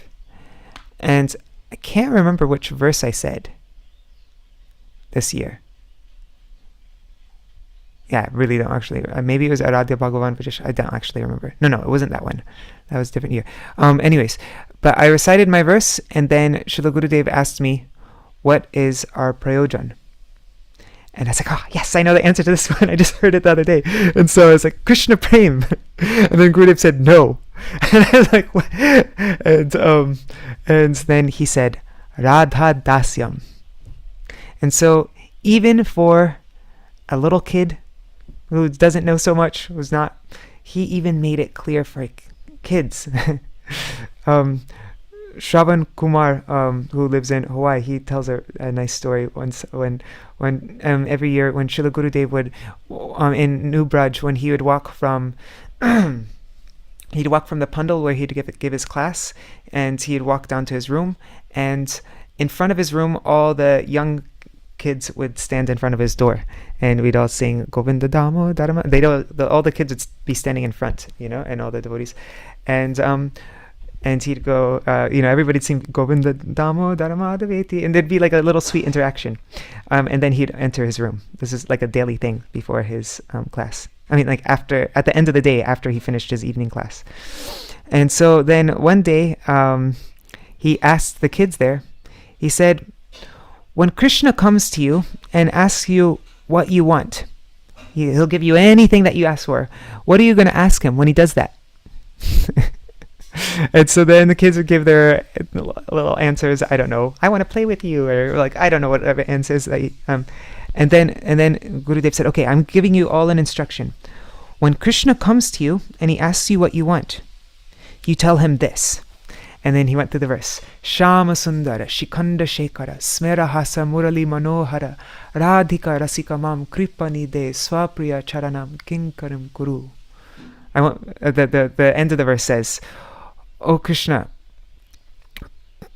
And I can't remember which verse I said this year. Yeah, I really don't actually. Maybe it was Aradhya Bhagavan Vajish. I don't actually remember. No, it wasn't that one. That was a different year. Anyways, but I recited my verse, and then Srila Gurudev asked me, what is our prayojan? And I was like, yes, I know the answer to this one. I just heard it the other day. And so I was like, Krishna Prem. And then Gurudev said, no. And I was like, what? And then he said, Radha Dasyam. And so even for a little kid who doesn't know so much, he even made it clear for kids. Shravan Kumar, who lives in Hawaii, he tells a nice story once when every year when Srila Gurudev would, in New Braj, when he would walk from the pandal where he'd give his class, and he'd walk down to his room, and in front of his room, all the young kids would stand in front of his door, and we'd all sing Govinda Damo Dharma. All the kids would be standing in front, and all the devotees, and he'd go, everybody'd sing Govinda Damo Dharma Daveti, and there'd be like a little sweet interaction, and then he'd enter his room. This is like a daily thing before his class. At the end of the day, after he finished his evening class. And so then one day, he asked the kids there, he said, when Krishna comes to you and asks you what you want, he'll give you anything that you ask for. What are you going to ask him when he does that? And so then the kids would give their little answers. I don't know. I want to play with you, or like I don't know whatever answers. And then Gurudev said, okay, I'm giving you all an instruction. When Krishna comes to you and he asks you what you want, you tell him this. And then he went through the verse. Shama Sundara Shikanda Shekara Smera Hasa Murali Manohara Radhika Rasika Mam Kripani De Swapriya Charanam Kinkaram Kuru. I want the end of the verse says, "Oh Krishna,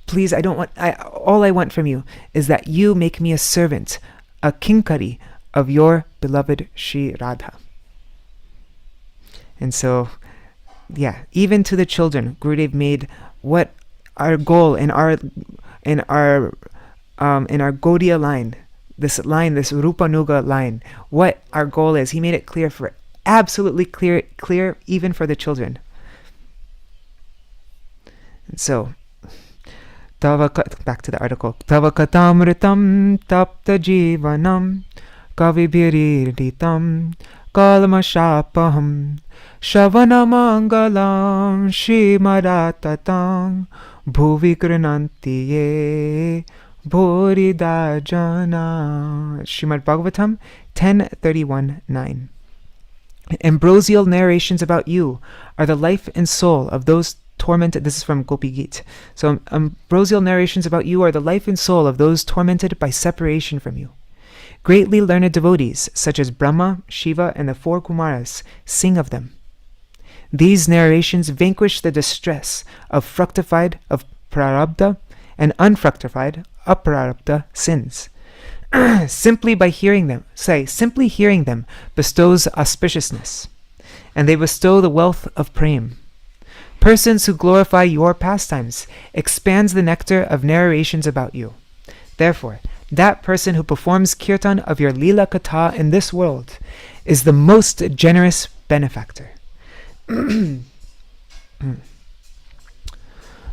please, all I want from you is that you make me a servant, a kinkari of your beloved Shri Radha." And so, yeah, even to the children, Gurudev made what our goal in our Gaudiya line, this Rupanuga line, what our goal is. He made it clear, absolutely clear even for the children. And so, back to the article. Tava katamritam tapta jivanam kavibhiriditam kalmashapaham Shavanamangalam Shrimadatatam Bhuvi Krananti Ye Bhoridajana. Srimad Bhagavatam 10:31-9. Ambrosial narrations about you are the life and soul of those tormented. This is from Gopi Gita. So ambrosial narrations about you are the life and soul of those tormented by separation from you. Greatly learned devotees such as Brahma, Shiva, and the four Kumaras sing of them. These narrations vanquish the distress of fructified, of prarabdha, and unfructified, aprarabdha sins. Simply hearing them bestows auspiciousness, and they bestow the wealth of prem. Persons who glorify your pastimes expands the nectar of narrations about you. Therefore, that person who performs kirtan of your lila katha in this world is the most generous benefactor.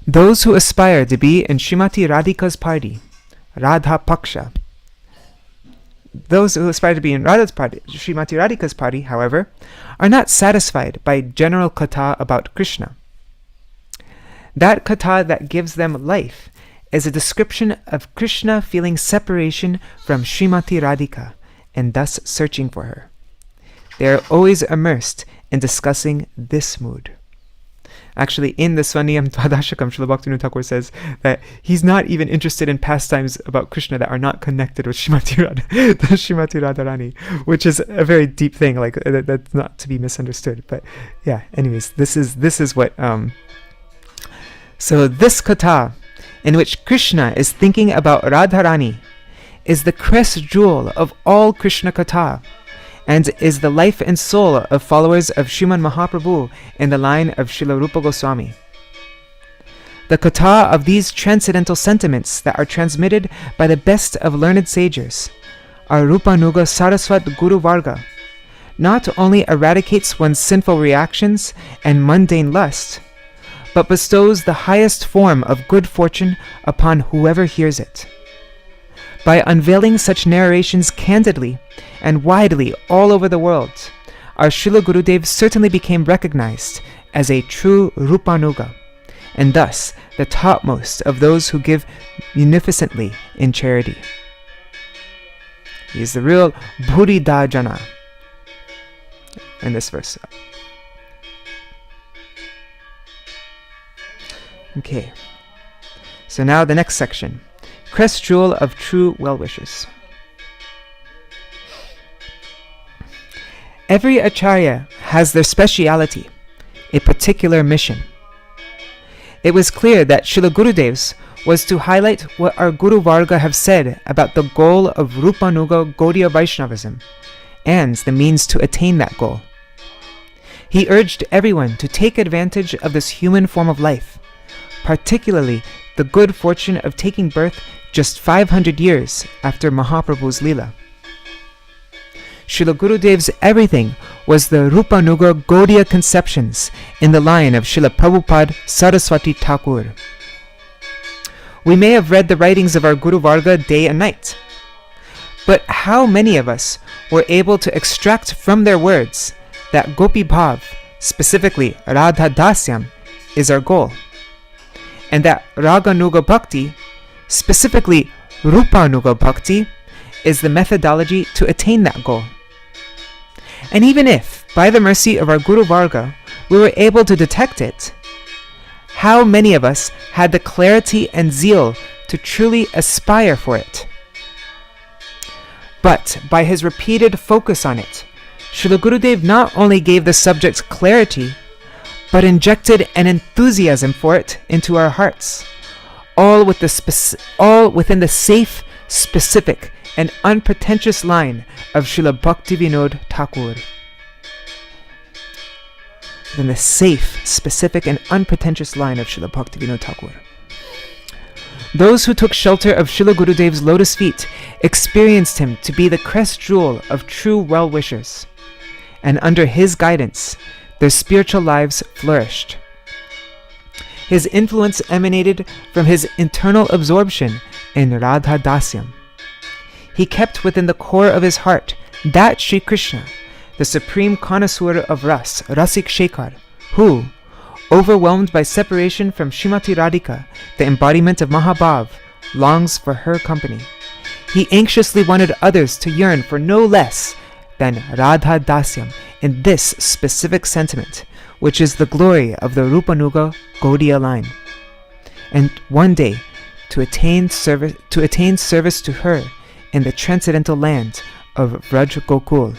Those who aspire to be in Srimati Radhika's party, Radha Paksha, those who aspire to be in Srimati Radhika's party, however, are not satisfied by general katha about Krishna. That katha that gives them life is a description of Krishna feeling separation from Srimati Radhika and thus searching for her. They are always immersed in discussing this mood. Actually, in the Svaniyam Dvadashakam, Srila Bhaktivinoda Thakur says that he's not even interested in pastimes about Krishna that are not connected with Srimati Radharani, which is a very deep thing, like that's not to be misunderstood. But yeah, anyways, this is what. So this katha, in which Krishna is thinking about Radharani, is the crest jewel of all Krishna katha, and is the life and soul of followers of Sriman Mahaprabhu in the line of Srila Rupa Gosvāmī. The katha of these transcendental sentiments that are transmitted by the best of learned sages, our Rupanuga Saraswat Guru Varga, not only eradicates one's sinful reactions and mundane lust, but bestows the highest form of good fortune upon whoever hears it. By unveiling such narrations candidly and widely all over the world, our Srila Gurudev certainly became recognized as a true Rupanuga, and thus the topmost of those who give munificently in charity. He is the real Bhuridajana in this verse. Okay, so now the next section, crest jewel of true well-wishers. Every acharya has their speciality, a particular mission. It was clear that Srila Gurudev's was to highlight what our Guru Varga have said about the goal of Rupanuga Gaudiya Vaishnavism and the means to attain that goal. He urged everyone to take advantage of this human form of life, particularly the good fortune of taking birth just 500 years after Mahaprabhu's Leela. Srila Gurudev's everything was the Rupanuga Gaudiya conceptions in the line of Srila Prabhupada Saraswati Thakur. We may have read the writings of our Guru Varga day and night, but how many of us were able to extract from their words that Gopi Bhav, specifically Radha Dasyam, is our goal, and that Raganuga Bhakti, specifically Rupanuga Bhakti, is the methodology to attain that goal? And even if, by the mercy of our Guru Varga, we were able to detect it, how many of us had the clarity and zeal to truly aspire for it? But by his repeated focus on it, Srila Gurudev not only gave the subject clarity, but injected an enthusiasm for it into our hearts, all within the safe, specific, and unpretentious line of Srila Bhaktivedānta Thakur. In the safe, specific, and unpretentious line of Srila Bhaktivedānta Thakur. Those who took shelter of Srila Gurudev's lotus feet experienced him to be the crest jewel of true well-wishers, and under his guidance, their spiritual lives flourished. His influence emanated from his internal absorption in Radha Dasyam. He kept within the core of his heart that Sri Krishna, the supreme connoisseur of ras, Rasik Shekhar, who, overwhelmed by separation from Srimati Radhika, the embodiment of Mahabhav, longs for her company. He anxiously wanted others to yearn for no less than Radha Dasyam in this specific sentiment, which is the glory of the Rupanuga Gaudiya line, and one day to attain service to her in the transcendental land of Vraj Gokul.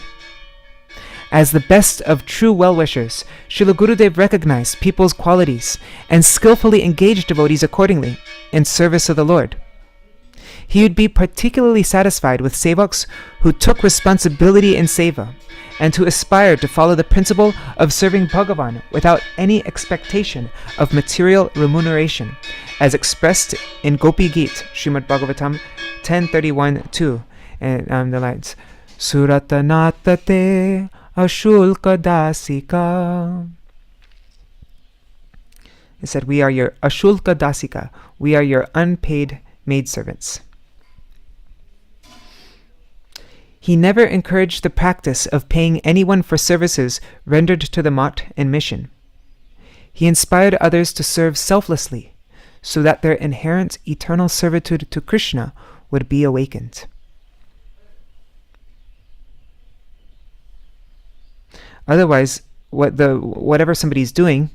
As the best of true well-wishers, Srila Gurudev recognized people's qualities and skillfully engaged devotees accordingly in service of the Lord. He would be particularly satisfied with sevaks who took responsibility in seva and who aspired to follow the principle of serving Bhagavan without any expectation of material remuneration, as expressed in Gopi Geet, Srimad Bhagavatam 10:31-2, and the lines, Suratanatate Ashulka Dasika. He said, we are your Ashulka Dasika, we are your unpaid maidservants. He never encouraged the practice of paying anyone for services rendered to the Mat and mission. He inspired others to serve selflessly, so that their inherent eternal servitude to Krishna would be awakened. Otherwise, whatever somebody's doing,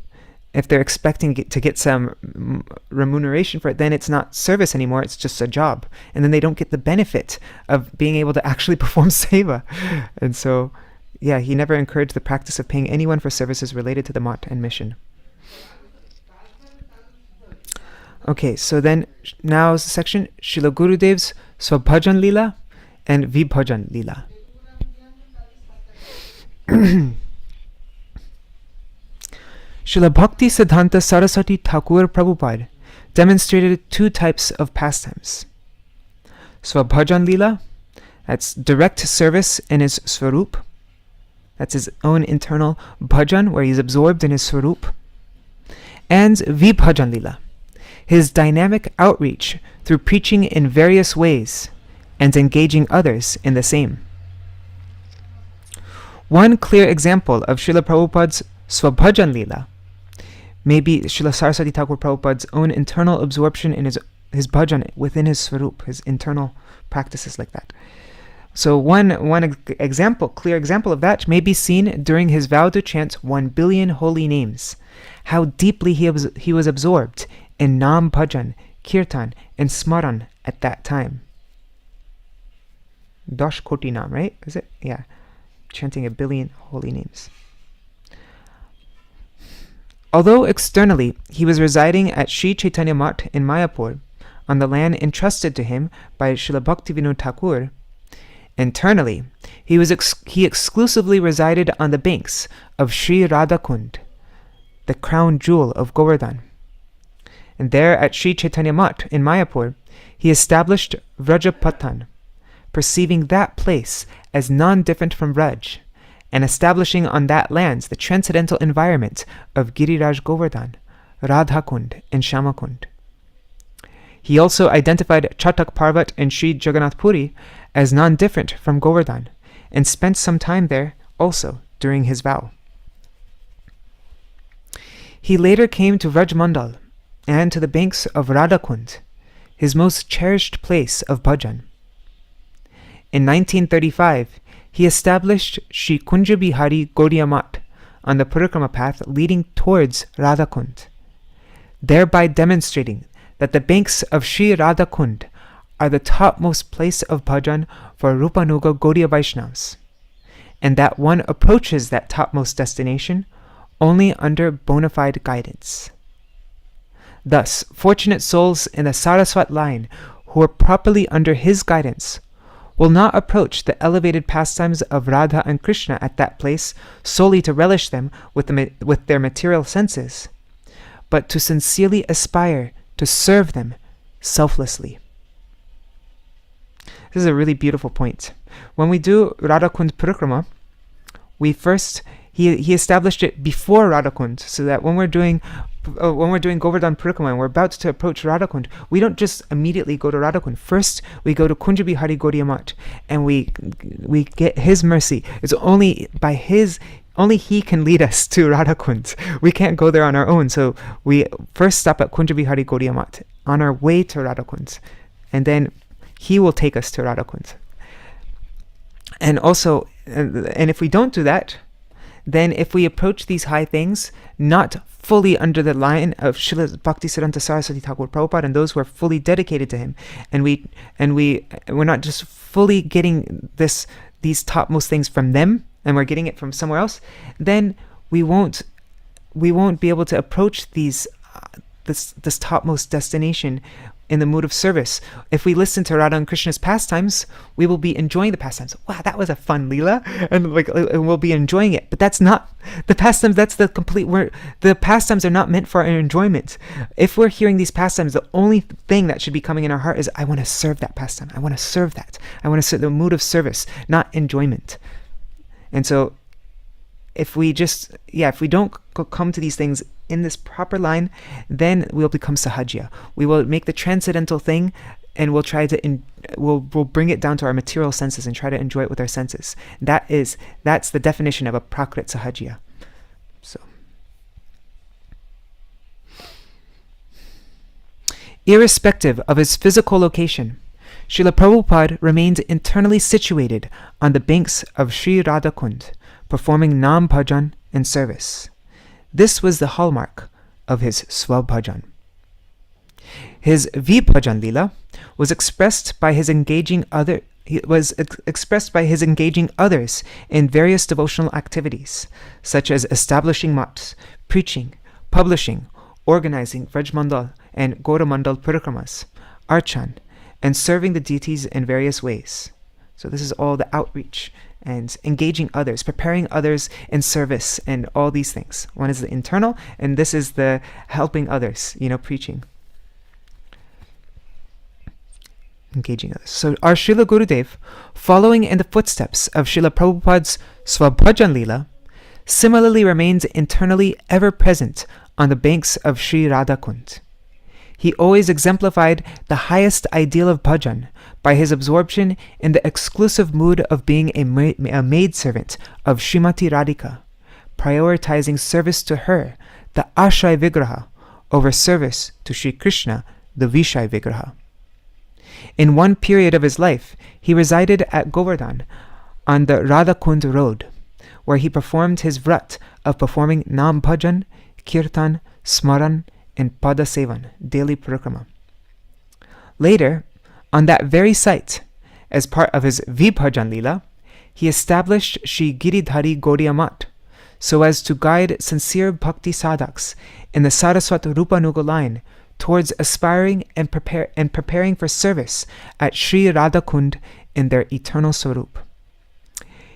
if they're expecting to get some remuneration for it, then it's not service anymore, it's just a job. And then they don't get the benefit of being able to actually perform seva. And so, yeah, he never encouraged the practice of paying anyone for services related to the Mat and mission. Okay, so then, now is the section, Srila Gurudev's Svabhajan Lila and Vibhajan Lila. Srila Bhaktivedānta Saraswati Thakur Prabhupada demonstrated two types of pastimes. Svabhajan Lila, that's direct service in his Swarup, that's his own internal bhajan, where he's absorbed in his Swarup, and Vibhajan Lila, his dynamic outreach through preaching in various ways and engaging others in the same. One clear example of Srila Prabhupada's Svabhajan Lila may be Srila Saraswati Thakur Prabhupada's own internal absorption in his bhajan within his Swarup, his internal practices like that. So one clear example of that may be seen during his vow to chant 1 billion holy names, how deeply he was absorbed in Nam Bhajan, Kirtan, and Smaran at that time. Dash Koti Nam, right? Is it? Yeah. Chanting 1 billion holy names. Although externally he was residing at Sri Chaitanya Mat in Mayapur, on the land entrusted to him by Srila Bhaktivedānta Thakur, internally he exclusively resided on the banks of Sri Radhakund, the crown jewel of Govardhan. And there at Sri Chaitanya Mat in Mayapur, he established Vrajapatan, perceiving that place as non-different from Vraj, and establishing on that land the transcendental environment of Giriraj Govardhan, Radhakund, and Shamakund. He also identified Chatak Parvat and Sri Jagannath Puri as non-different from Govardhan, and spent some time there also during his vow. He later came to Vrajmandal and to the banks of Radhakund, his most cherished place of bhajan. In 1935, he established Shri Kunja Bihari Gaudiya Math on the Parikrama path leading towards Radhakund, thereby demonstrating that the banks of Shri Radhakund are the topmost place of bhajan for Rupanuga Gaudiya Vaishnavas, and that one approaches that topmost destination only under bona fide guidance. Thus, fortunate souls in the Saraswat line who are properly under his guidance will not approach the elevated pastimes of Radha and Krishna at that place solely to relish them with their material senses, but to sincerely aspire to serve them selflessly. This is a really beautiful point. When we do Radhakund Parikrama, he established it before Radhakund, so that when we're doing Govardhan Parikrama and we're about to approach Radhakund, we don't just immediately go to Radhakund. First, we go to Kunja Bihari Gaudiya Math, and we get his mercy. It's only he can lead us to Radhakund. We can't go there on our own. So we first stop at Kunja Bihari Gaudiya Math on our way to Radhakund, and then he will take us to Radhakund. And also, and if we don't do that, then if we approach these high things not fully under the line of Srila Bhaktisiddhanta Saraswati Thakur Prabhupada and those who are fully dedicated to him, and we're not just fully getting these topmost things from them, and we're getting it from somewhere else, then we won't be able to approach this topmost destination in the mood of service. If we listen to Radha and Krishna's pastimes, we will be enjoying the pastimes. Wow, that was a fun Leela, and we'll be enjoying it. But that's not the pastimes. That's the complete. The pastimes are not meant for our enjoyment. If we're hearing these pastimes, the only thing that should be coming in our heart is, I want to serve that pastime. I want to serve that. I want to serve the mood of service, not enjoyment. And so, if we don't come to these things in this proper line, then we'll become sahajya. We will make the transcendental thing, and we'll try to we'll bring it down to our material senses and try to enjoy it with our senses. That's the definition of a prakrit sahajya. So, irrespective of his physical location, Srila Prabhupada remained internally situated on the banks of Sri Radhakund, performing Nam Bhajan and service. This was the hallmark of his Swabhajan. His Vibhajan Leela was expressed by his engaging others in various devotional activities, such as establishing mats, preaching, publishing, organizing Vrajmandal and Gauramandal Parikramas, Archan, and serving the deities in various ways. So this is all the outreach and engaging others, preparing others in service, and all these things. One is the internal, and this is the helping others, preaching. Engaging others. So our Srila Gurudev, following in the footsteps of Srila Prabhupada's Swabhajan Leela, similarly remains internally ever present on the banks of Sri Radhakund. He always exemplified the highest ideal of bhajan by his absorption in the exclusive mood of being a maidservant of Srimati Radhika, prioritizing service to her, the Ashray Vigraha, over service to Sri Krishna, the Vishay Vigraha. In one period of his life, he resided at Govardhan on the Radhakund road, where he performed his vrat of performing Nam Bhajan, Kirtan, Smaran, and Pada Sevan, daily parikrama. Later, on that very site, as part of his Vibhajan Leela, he established Shri Giridhari Gaudiya Math, so as to guide sincere bhakti sadhaks in the Saraswat Rupanuga line towards aspiring and preparing for service at Sri Radhakund in their eternal Swarup.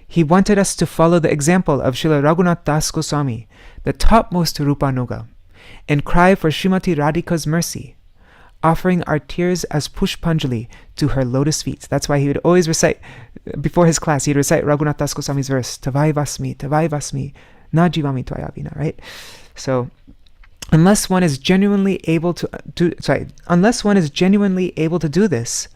He wanted us to follow the example of Srila Raghunath Das Goswami, the topmost Rupanuga, and cry for Srimati Radhika's mercy, offering our tears as pushpanjali to her lotus feet. That's why he would always recite, before his class, he'd recite Raghunath Das Goswami's verse, Tavai Vasmi, na jivami tvaya vina, right? So, unless one is genuinely able to do this,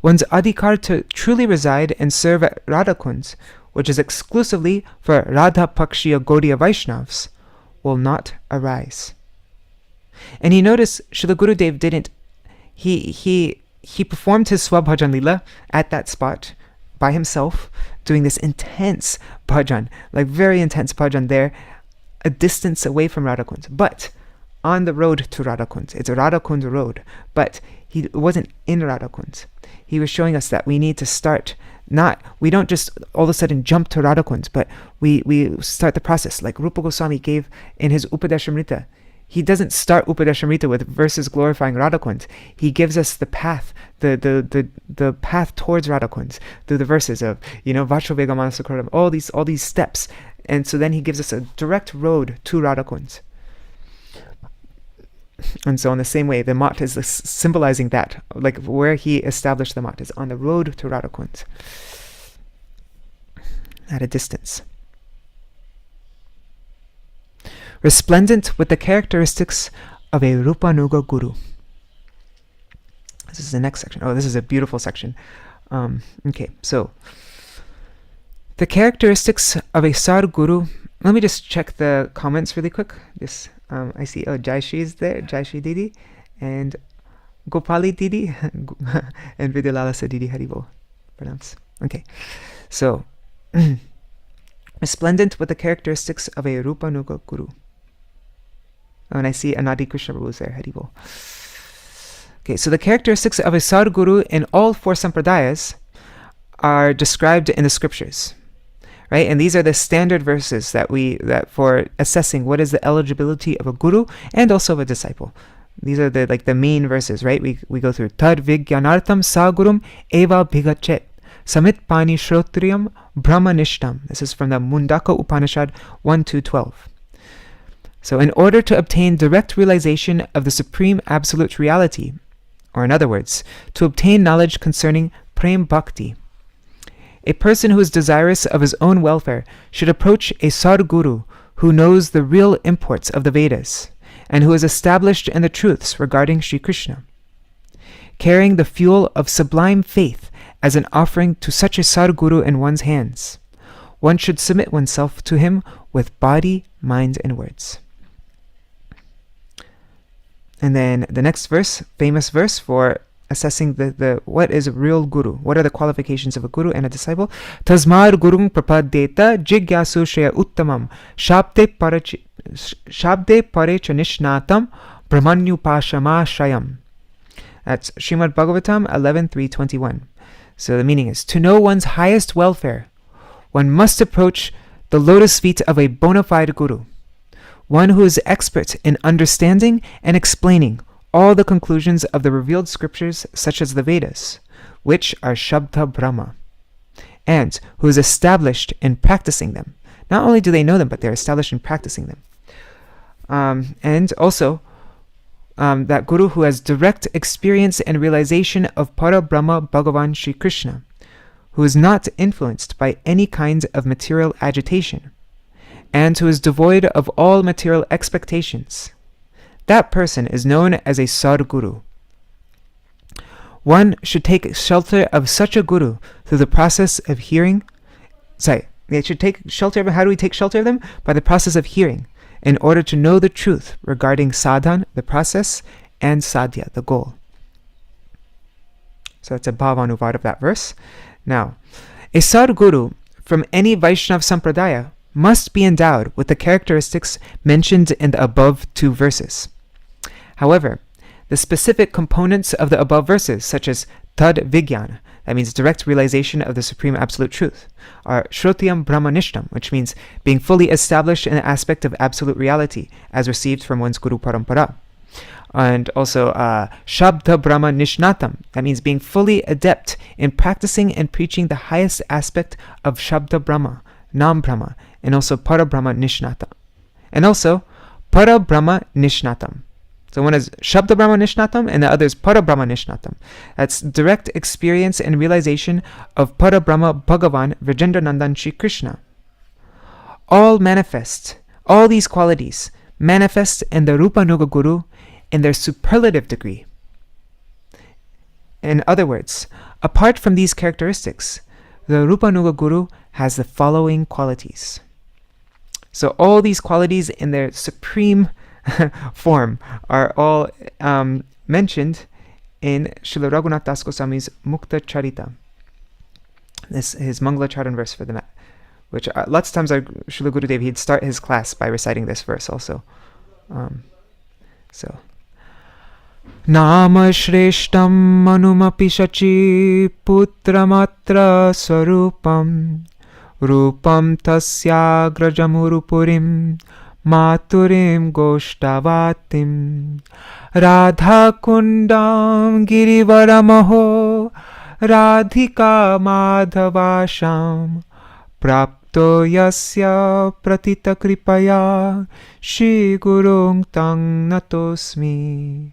one's adhikar to truly reside and serve at Radhakund, which is exclusively for Radha Pakshiya Gaudiya Vaishnavas, will not arise. And you notice Srila Gurudev didn't, he performed his Swabhajan Lila at that spot by himself, doing this intense bhajan, like very intense bhajan there, a distance away from Radhakund, but on the road to Radhakund. It's a Radhakund road, but he wasn't in Radhakund. He was showing us that we need to start, we don't just all of a sudden jump to Radhakund, but we start the process, like Rupa Goswami gave in his Upadeshamrita. He doesn't start Upadeshamrita with verses glorifying Radhakund. He gives us the path, the path towards Radhakund through the verses of, Vachravega Manasakrodam, all these steps. And so then he gives us a direct road to Radhakund. And so in the same way, the mat is symbolizing that, like where he established the mat is on the road to Radhakund, at a distance. Resplendent with the characteristics of a Rupanuga Guru. This is the next section. Oh, this is a beautiful section. Okay, so the characteristics of a Sadguru. Let me just check the comments really quick. I see, Jai Shri is there, Jai Shri Didi, and Gopali Didi, and Vidyalalasa Didi Haribo. Pronounce. Okay, so resplendent with the characteristics of a Rupanuga Guru. Oh, and I see Anadi Krishna Prabhu is there, Haribo. Okay, so the characteristics of a Sadguru in all four sampradayas are described in the scriptures. Right, and these are the standard verses that for assessing what is the eligibility of a guru and also of a disciple. These are the main verses, right? We go through Tad Vigyanartham Sagurum Eva Bhigachet Samit Pani Shrotriyam Brahmanishtam. This is from the Mundaka Upanishad 1-12. So in order to obtain direct realization of the supreme absolute reality, or in other words, to obtain knowledge concerning Prem Bhakti, a person who is desirous of his own welfare should approach a Sadguru who knows the real imports of the Vedas and who is established in the truths regarding Sri Krishna. Carrying the fuel of sublime faith as an offering to such a Sadguru in one's hands, one should submit oneself to him with body, mind, and words. And then the next verse, famous verse for assessing the what is a real guru, what are the qualifications of a guru and a disciple. Tasmar gurung prapaddeta jigyasu shreya uttamam shabde parechanishnatam brahmanyupashamashayam. That's Srimad Bhagavatam 11.3.21. So the meaning is, to know one's highest welfare, one must approach the lotus feet of a bona fide guru, one who is expert in understanding and explaining all the conclusions of the revealed scriptures such as the Vedas, which are Shabda Brahma, and who is established in practicing them. Not only do they know them, but they're established in practicing them. And also, that Guru who has direct experience and realization of Para Brahma Bhagavan Sri Krishna, who is not influenced by any kind of material agitation, and who is devoid of all material expectations. That person is known as a Sadguru. One should take shelter of such a guru through the process of hearing. They should take shelter of. How do we take shelter of them? By the process of hearing, in order to know the truth regarding sadhan, the process, and sadhya, the goal. So that's a bhavanuvad of that verse. Now, a Sadguru from any Vaishnav Sampradaya must be endowed with the characteristics mentioned in the above two verses. However, the specific components of the above verses, such as Tad Vigyana, that means direct realization of the Supreme Absolute Truth, are Shrotiyam Brahmanishtam, which means being fully established in the aspect of absolute reality, as received from one's Guru Parampara. And also Shabda Brahma Nishnatam, that means being fully adept in practicing and preaching the highest aspect of Shabda Brahma, Nam Brahma, and also Para Brahma Nishnatam. And also Para Brahma Nishnatam. So one is Shabda Brahma Nishnatam and the other is Para Brahma Nishnatam. That's direct experience and realization of Para Brahma Bhagavan Vrajendra Nandan Shri Krishna. All manifest, all these qualities manifest in the Rupanuga Guru in their superlative degree. In other words, apart from these characteristics, the Rupanuga Guru has the following qualities. So all these qualities in their supreme form are all mentioned in Srila Raghunath Das Goswami's Mukta Charita. This is his Mangala Charan verse for the mat, which lots of times Srila Gurudev, he'd start his class by reciting this verse also. Nama Shreshtam Manumapi Shachi Putramatra Swarupam Rupam Tasya Grajamurupurim Maturim Goshtavatim Radha Kundam Girivaramaho Radhika Madhavasham Prapto Yasya Pratita Kripaya Shri Gurung Tang Natosmi.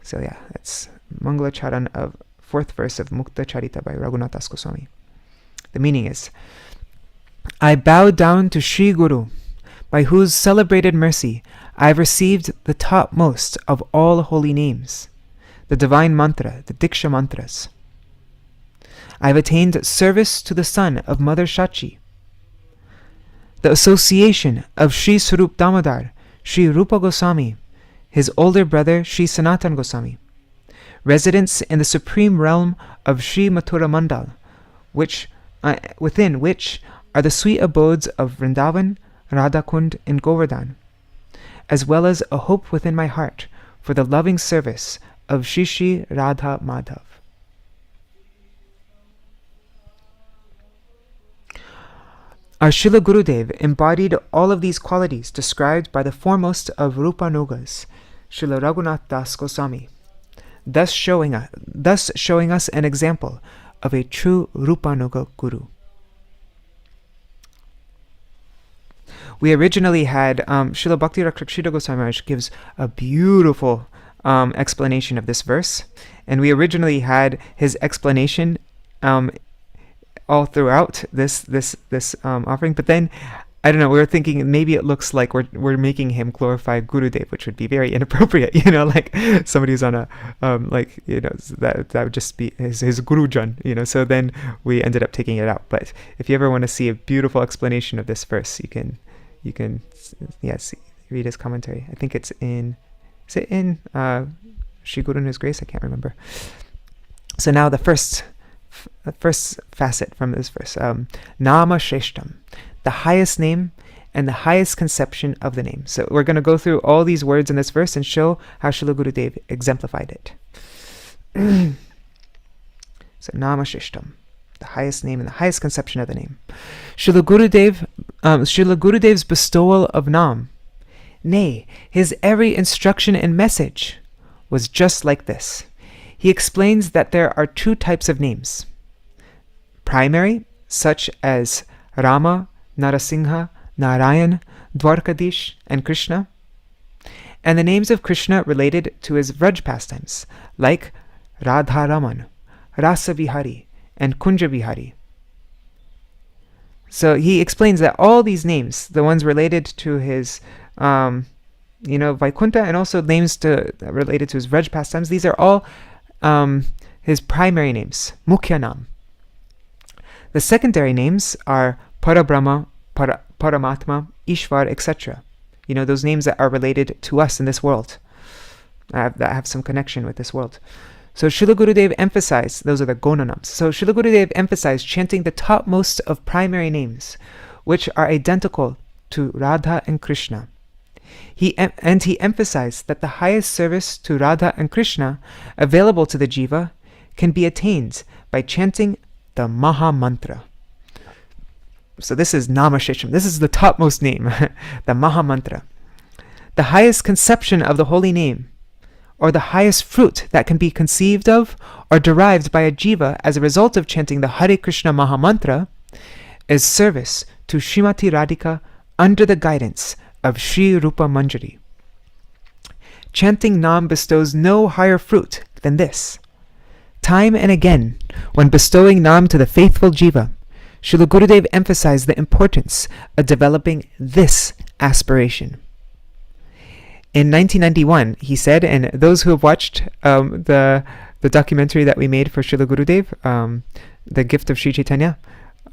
So yeah, that's Mangala Charan of 4th verse of Mukta Charita by Raghunath Das Goswami. The meaning is, I bow down to Shri Guru, by whose celebrated mercy I have received the topmost of all holy names, the divine mantra, the Diksha mantras. I have attained service to the son of Mother Shachi, the association of Shri Swarup Damodar, Shri Rupa Goswami, his older brother Shri Sanatan Goswami, residence in the supreme realm of Shri Mathura Mandal, within which are the sweet abodes of Vrindavan, Radhakund, and Govardhan, as well as a hope within my heart for the loving service of Shri Shri Radha Madhav. Our Srila Gurudev embodied all of these qualities described by the foremost of Rupanugas, Srila Raghunath Das Goswami, thus showing us an example of a true Rupanuga Guru. We originally had Srila Bhakti Rakshita Goswami Maharaj gives a beautiful explanation of this verse, and we originally had his explanation all throughout this offering, but then I don't know, we were thinking maybe it looks like we're making him glorify Gurudev, which would be very inappropriate, like somebody who's on a that would just be his Gurujan, so then we ended up taking it out. But if you ever want to see a beautiful explanation of this verse, you can read his commentary. I think is it in Shri Guru and His Grace? I can't remember. So now the first facet from this verse, Nama Shreshtam, the highest name and the highest conception of the name. So we're going to go through all these words in this verse and show how Srila Gurudev exemplified it. So Nama Shreshtam, the highest name and the highest conception of the name. Srila Gurudev's bestowal of Nam, nay, his every instruction and message was just like this. He explains that there are 2 types of names. Primary, such as Rama, Narasingha, Nārāyaṇa, Dwarkadish, and Krishna, and the names of Krishna related to his Vraj pastimes, like Radha Raman, Rasa Vihari, and Kunja Vihari. So he explains that all these names, the ones related to his Vaikuntha, and also names related to his Vraj pastimes, these are all his primary names, Mukhya Nam. The secondary names are Parabrahma, Paramatma, Ishvar, etc. Those names that are related to us in this world, that have some connection with this world. So Srila Gurudev emphasized, those are the Gonanams. So Srila Gurudev emphasized chanting the topmost of primary names, which are identical to Radha and Krishna. He emphasized that the highest service to Radha and Krishna available to the jiva can be attained by chanting the Maha Mantra. So this is Nama Shreshtam. This is the topmost name, the Maha Mantra. The highest conception of the holy name, or the highest fruit that can be conceived of or derived by a jiva as a result of chanting the Hare Krishna Maha Mantra, is service to Srimati Radhika under the guidance of Shri Rupa Manjari. Chanting Nam bestows no higher fruit than this. Time and again, when bestowing Nam to the faithful jiva, Srila Gurudev emphasized the importance of developing this aspiration. In 1991, he said, and those who have watched the documentary that we made for Srila Gurudev, The Gift of Sri Chaitanya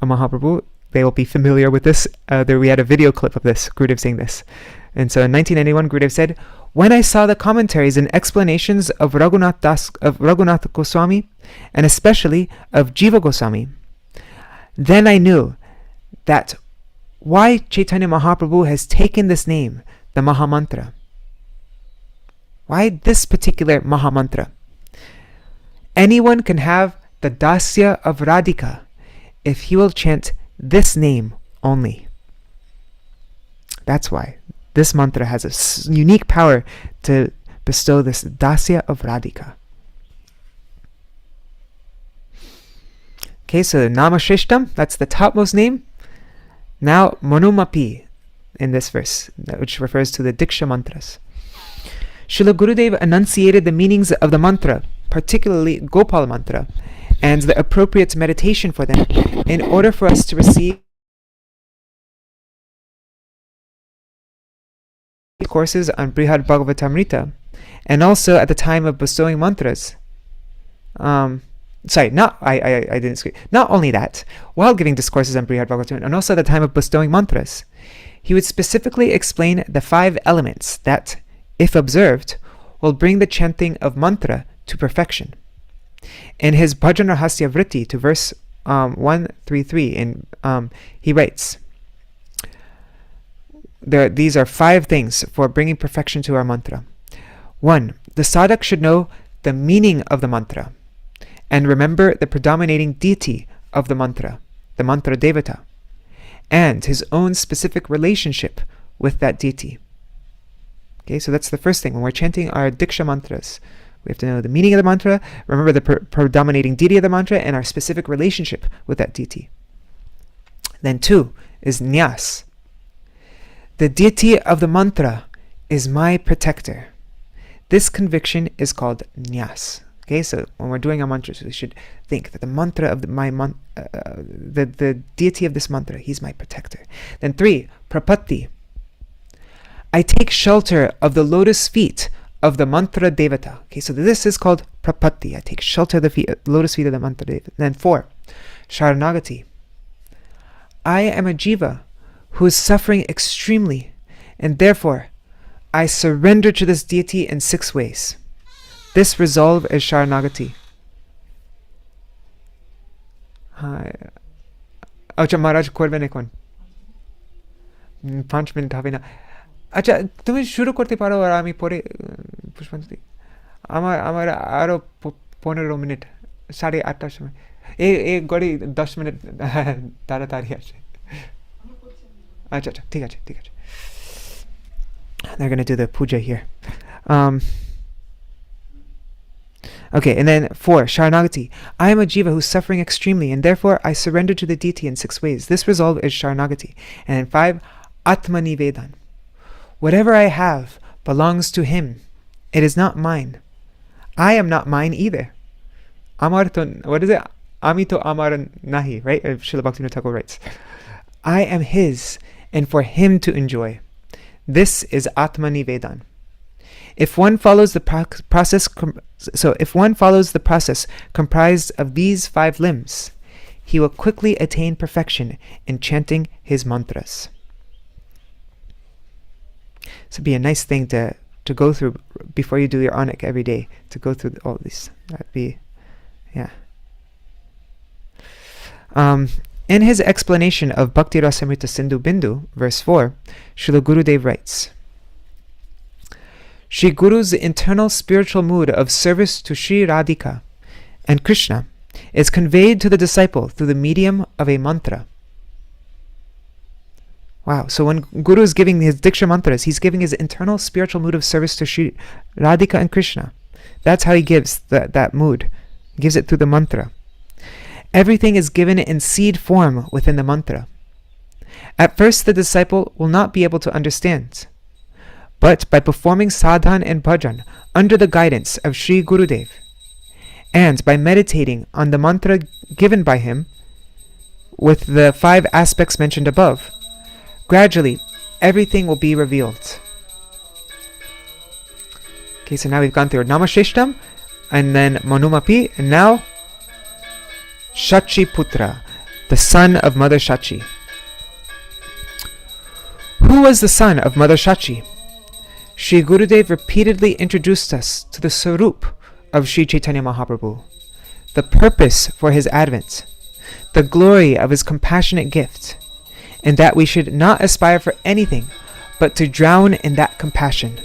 Mahaprabhu, they will be familiar with this. We had a video clip of this, Gurudev saying this. And so in 1991, Gurudev said, "When I saw the commentaries and explanations of Raghunath Goswāmī, and especially of Jiva Goswāmī, then I knew that why Chaitanya Mahaprabhu has taken this name, the Mahamantra. Why this particular Mahamantra? Anyone can have the Dasya of Radhika if he will chant this name only. That's why this mantra has a unique power to bestow this Dasya of Radhika." Okay, so Nama Shrishtam, that's the topmost name. Now Manumapi in this verse, which refers to the Diksha mantras. Srila Gurudev enunciated the meanings of the mantra, particularly Gopal mantra, and the appropriate meditation for them, in order for us to receive courses on Brihad Bhagavatamrita, and also at the time of bestowing mantras. I didn't speak. Not only that, while giving discourses on Brihad Bhagavatamrita, and also at the time of bestowing mantras, he would specifically explain the 5 elements that, if observed, will bring the chanting of mantra to perfection. In his Bhajan Rahasya Vritti to verse 133, he writes, these are 5 things for bringing perfection to our mantra. 1. The sadhak should know the meaning of the mantra, and remember the predominating deity of the mantra devata, and his own specific relationship with that deity. Okay, so that's the first thing. When we're chanting our Diksha mantras, we have to know the meaning of the mantra, remember the predominating deity of the mantra, and our specific relationship with that deity. Then 2 is Nyas. The deity of the mantra is my protector. This conviction is called Nyas. Okay, so when we're doing our mantras, we should think that the mantra of the deity of this mantra, he's my protector. Then 3, Prapatti. I take shelter of the lotus feet of the mantra devata. Okay, so this is called Prapatti. I take shelter of the lotus feet of the mantra devata. Then 4, Sharanagati. I am a jiva who is suffering extremely, and therefore I surrender to this deity in 6 ways. This resolve is Sharanagati. আচ্ছা মহারাজ করবেন এখন 5 minute হবে না। আচ্ছা তুমি শুরু করতে পারো আর আমি পরে পুষ্পাঞ্জলি। আমার আরো 15 মিনিট 8:30টার সময় এই গড়ি 10 মিনিট তাড়াতাড়ি আসে। আচ্ছা ঠিক আছে। They're going to do the puja here. Okay, and then 4, Sharanagati. I am a jiva who is suffering extremely, and therefore I surrender to the deity in 6 ways. This resolve is Sharanagati. And then 5, Atmanivedan. Whatever I have belongs to him. It is not mine. I am not mine either. Amar to, what is it? Ami to amar nahi, right? Srila Bhaktivedānta Thakur writes. I am his, and for him to enjoy. This is Atmanivedan. If one follows the process comprised of these 5 limbs, he will quickly attain perfection in chanting his mantras. So it'd be a nice thing to go through before you do your anik every day, to go through all these. That'd be, yeah. In his explanation of Bhakti Rasamrita Sindhu Bindu, verse 4, Srila Gurudev writes, Shri Guru's internal spiritual mood of service to Shri Radhika and Krishna is conveyed to the disciple through the medium of a mantra. Wow, so when Guru is giving his Diksha mantras, he's giving his internal spiritual mood of service to Shri Radhika and Krishna. That's how he gives that mood. He gives it through the mantra. Everything is given in seed form within the mantra. At first, the disciple will not be able to understand. But by performing sadhan and bhajan under the guidance of Sri Gurudev, and by meditating on the mantra given by him with the 5 aspects mentioned above, gradually everything will be revealed. Okay, so now we've gone through Namasheshtam, and then Manumapi, and now Shachi Putra, the son of Mother Shachi. Who was the son of Mother Shachi? Shri Gurudev repeatedly introduced us to the Sarup of Shri Chaitanya Mahaprabhu, the purpose for his advent, the glory of his compassionate gift, and that we should not aspire for anything but to drown in that compassion.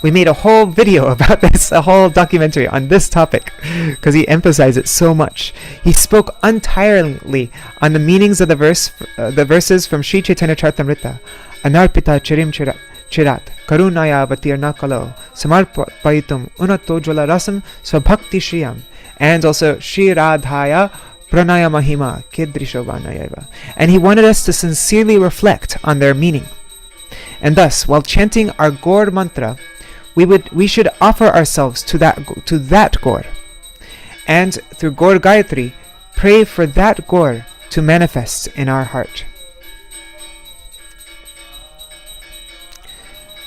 We made a whole video about this, a whole documentary on this topic, because he emphasized it so much. He spoke untiringly on the meanings of the verses from Shri Chaitanya Charitamrita, Anarpita Chirim Chirat, Karunaya Vatirna Kalo, Samarpayitum Unatojvala Rasam Swabhakti Shriyam, and also Shri Radhaya Pranaya Mahima Kidrishovanayava. And he wanted us to sincerely reflect on their meaning. And thus, while chanting our Gaur mantra, we should offer ourselves to that Gaur, and through Gaur Gayatri, pray for that Gaur to manifest in our heart.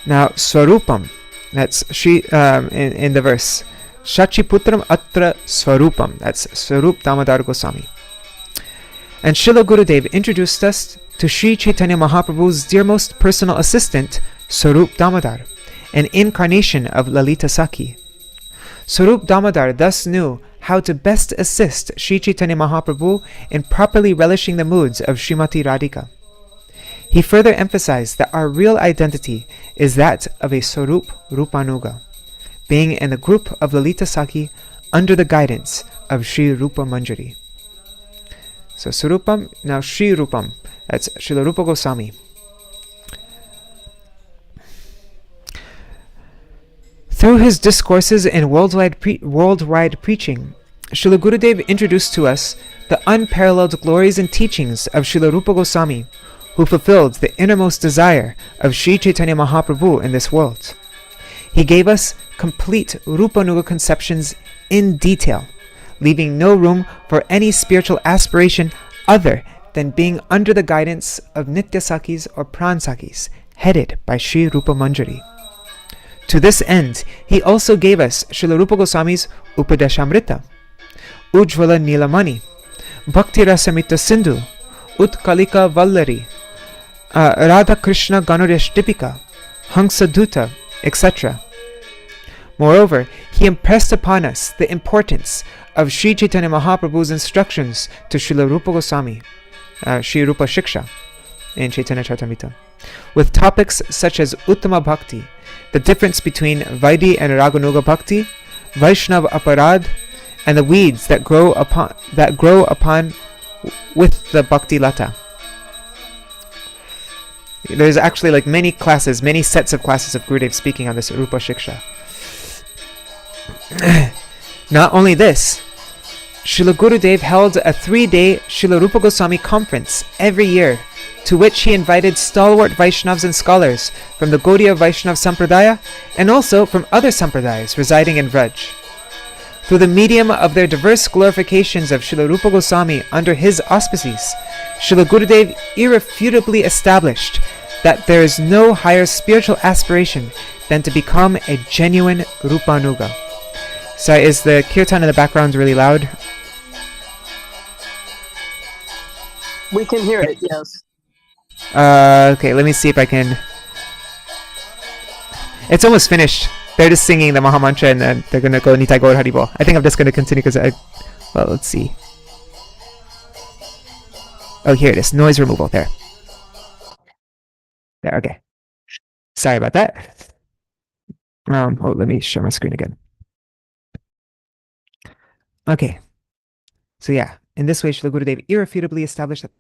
Now, Swarupam, that's in the verse, Shachiputram Atra Swarupam, that's Swarup Damodar Goswami. And Srila Gurudev introduced us to Sri Chaitanya Mahaprabhu's dearmost personal assistant, Swarup Damodar, an incarnation of Lalita Sakhi. Swarup Damodar thus knew how to best assist Sri Chaitanya Mahaprabhu in properly relishing the moods of Srimati Radhika. He further emphasized that our real identity is that of a Swarup Rupanuga, being in the group of Lalita Sakhi under the guidance of Sri Rupa Manjari. So Swarupam, now Sri Rupam, that's Srila Rupa Goswami. Through his discourses and worldwide preaching, Srila Gurudev introduced to us the unparalleled glories and teachings of Srila Rupa Goswami, who fulfilled the innermost desire of Sri Chaitanya Mahaprabhu in this world. He gave us complete Rupanuga conceptions in detail, leaving no room for any spiritual aspiration other than being under the guidance of Nitya Sakhis or Pran Sakhis, headed by Sri Rupa Manjari. To this end, he also gave us Srila Rupa Goswami's Upadeshamrita, Ujjvala Nilamani, Bhakti Rasamrita Sindhu, Utkalika Vallari, Radha Krishna Ganuresh Dipika, Hansa Duta, etc. Moreover, he impressed upon us the importance of Sri Chaitanya Mahaprabhu's instructions to Srila Rupa Goswami, Sri Rupa Shiksha, in Chaitanya Charitamrita, with topics such as Uttama Bhakti, the difference between Vaidhi and Raganuga Bhakti, Vaishnava Aparad, and the weeds that grow upon with the Bhakti Lata. There's actually like many sets of classes of Gurudev speaking on this Rupa Shiksha. Not only this, Srila Gurudev held a 3-day Srila Rupa Goswami conference every year, to which he invited stalwart Vaishnavas and scholars from the Gaudiya Vaishnav Sampradaya and also from other Sampradayas residing in Vraj. Through the medium of their diverse glorifications of Srila Rupa Goswami under his auspices, Srila Gurudev irrefutably established that there is no higher spiritual aspiration than to become a genuine Rupanuga. So is the kirtan in the background really loud? We can hear it, yes. Okay, let me see if I can... It's almost finished. They're just singing the Mahamantra and then they're gonna go Nitai Gaur Haribol. I think I'm just gonna continue because well, let's see. Oh, here it is. Noise removal. There, okay. Sorry about that. Let me share my screen again. Okay. So yeah, in this way, Srila Gurudev irrefutably established that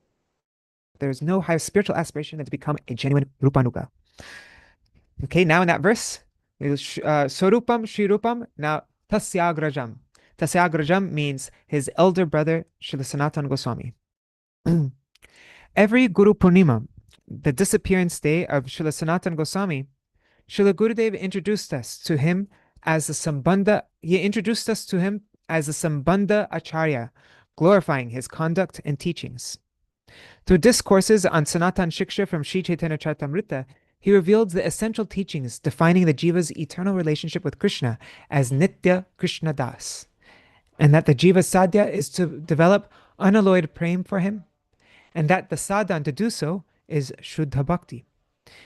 there is no higher spiritual aspiration than to become a genuine Rupanuga. Okay, now in that verse, Swarupam Shri Rupam, now Tasyagrajam. Tasyagrajam means his elder brother, Srila Sanatana Goswami. Every Guru Purnima, the disappearance day of Srila Sanatana Goswami, Srila Gurudev introduced us to him as the Sambandha. He introduced us to him as the Sambandha Acharya, glorifying his conduct and teachings. Through discourses on Sanatan Shiksha from Sri Chaitanya Charitamrita, he revealed the essential teachings defining the jiva's eternal relationship with Krishna as Nitya Krishna Das, and that the jiva's sadhya is to develop unalloyed prema for him, and that the sadhan to do so is Shuddha Bhakti.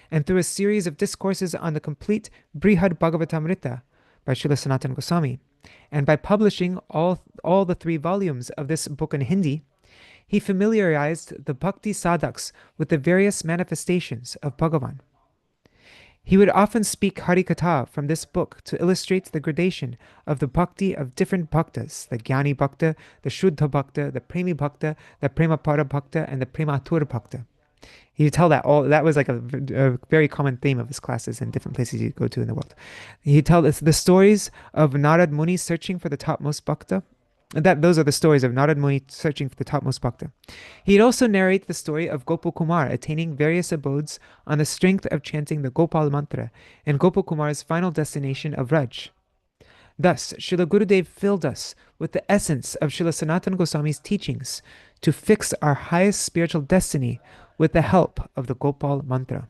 And through a series of discourses on the complete Brihad Bhagavatamrita by Srila Sanatana Goswami, and by publishing all the 3 volumes of this book in Hindi, he familiarized the bhakti sadhaks with the various manifestations of Bhagavan. He would often speak Harikatha from this book to illustrate the gradation of the bhakti of different bhaktas, the Jnani Bhakta, the Shuddha Bhakta, the Premi Bhakta, the Premapada Bhakta, and the Prematur Bhakta. He would tell that was like a very common theme of his classes in different places you go to in the world. He'd tell us the stories of Narad Muni searching for the topmost bhakta. Those are the stories of Narad Muni searching for the topmost bhakta. He'd also narrate the story of Gopal Kumar attaining various abodes on the strength of chanting the Gopal mantra and Gopal Kumar's final destination of Raj. Thus, Srila Gurudev filled us with the essence of Srila Sanatana Goswami's teachings to fix our highest spiritual destiny with the help of the Gopal mantra.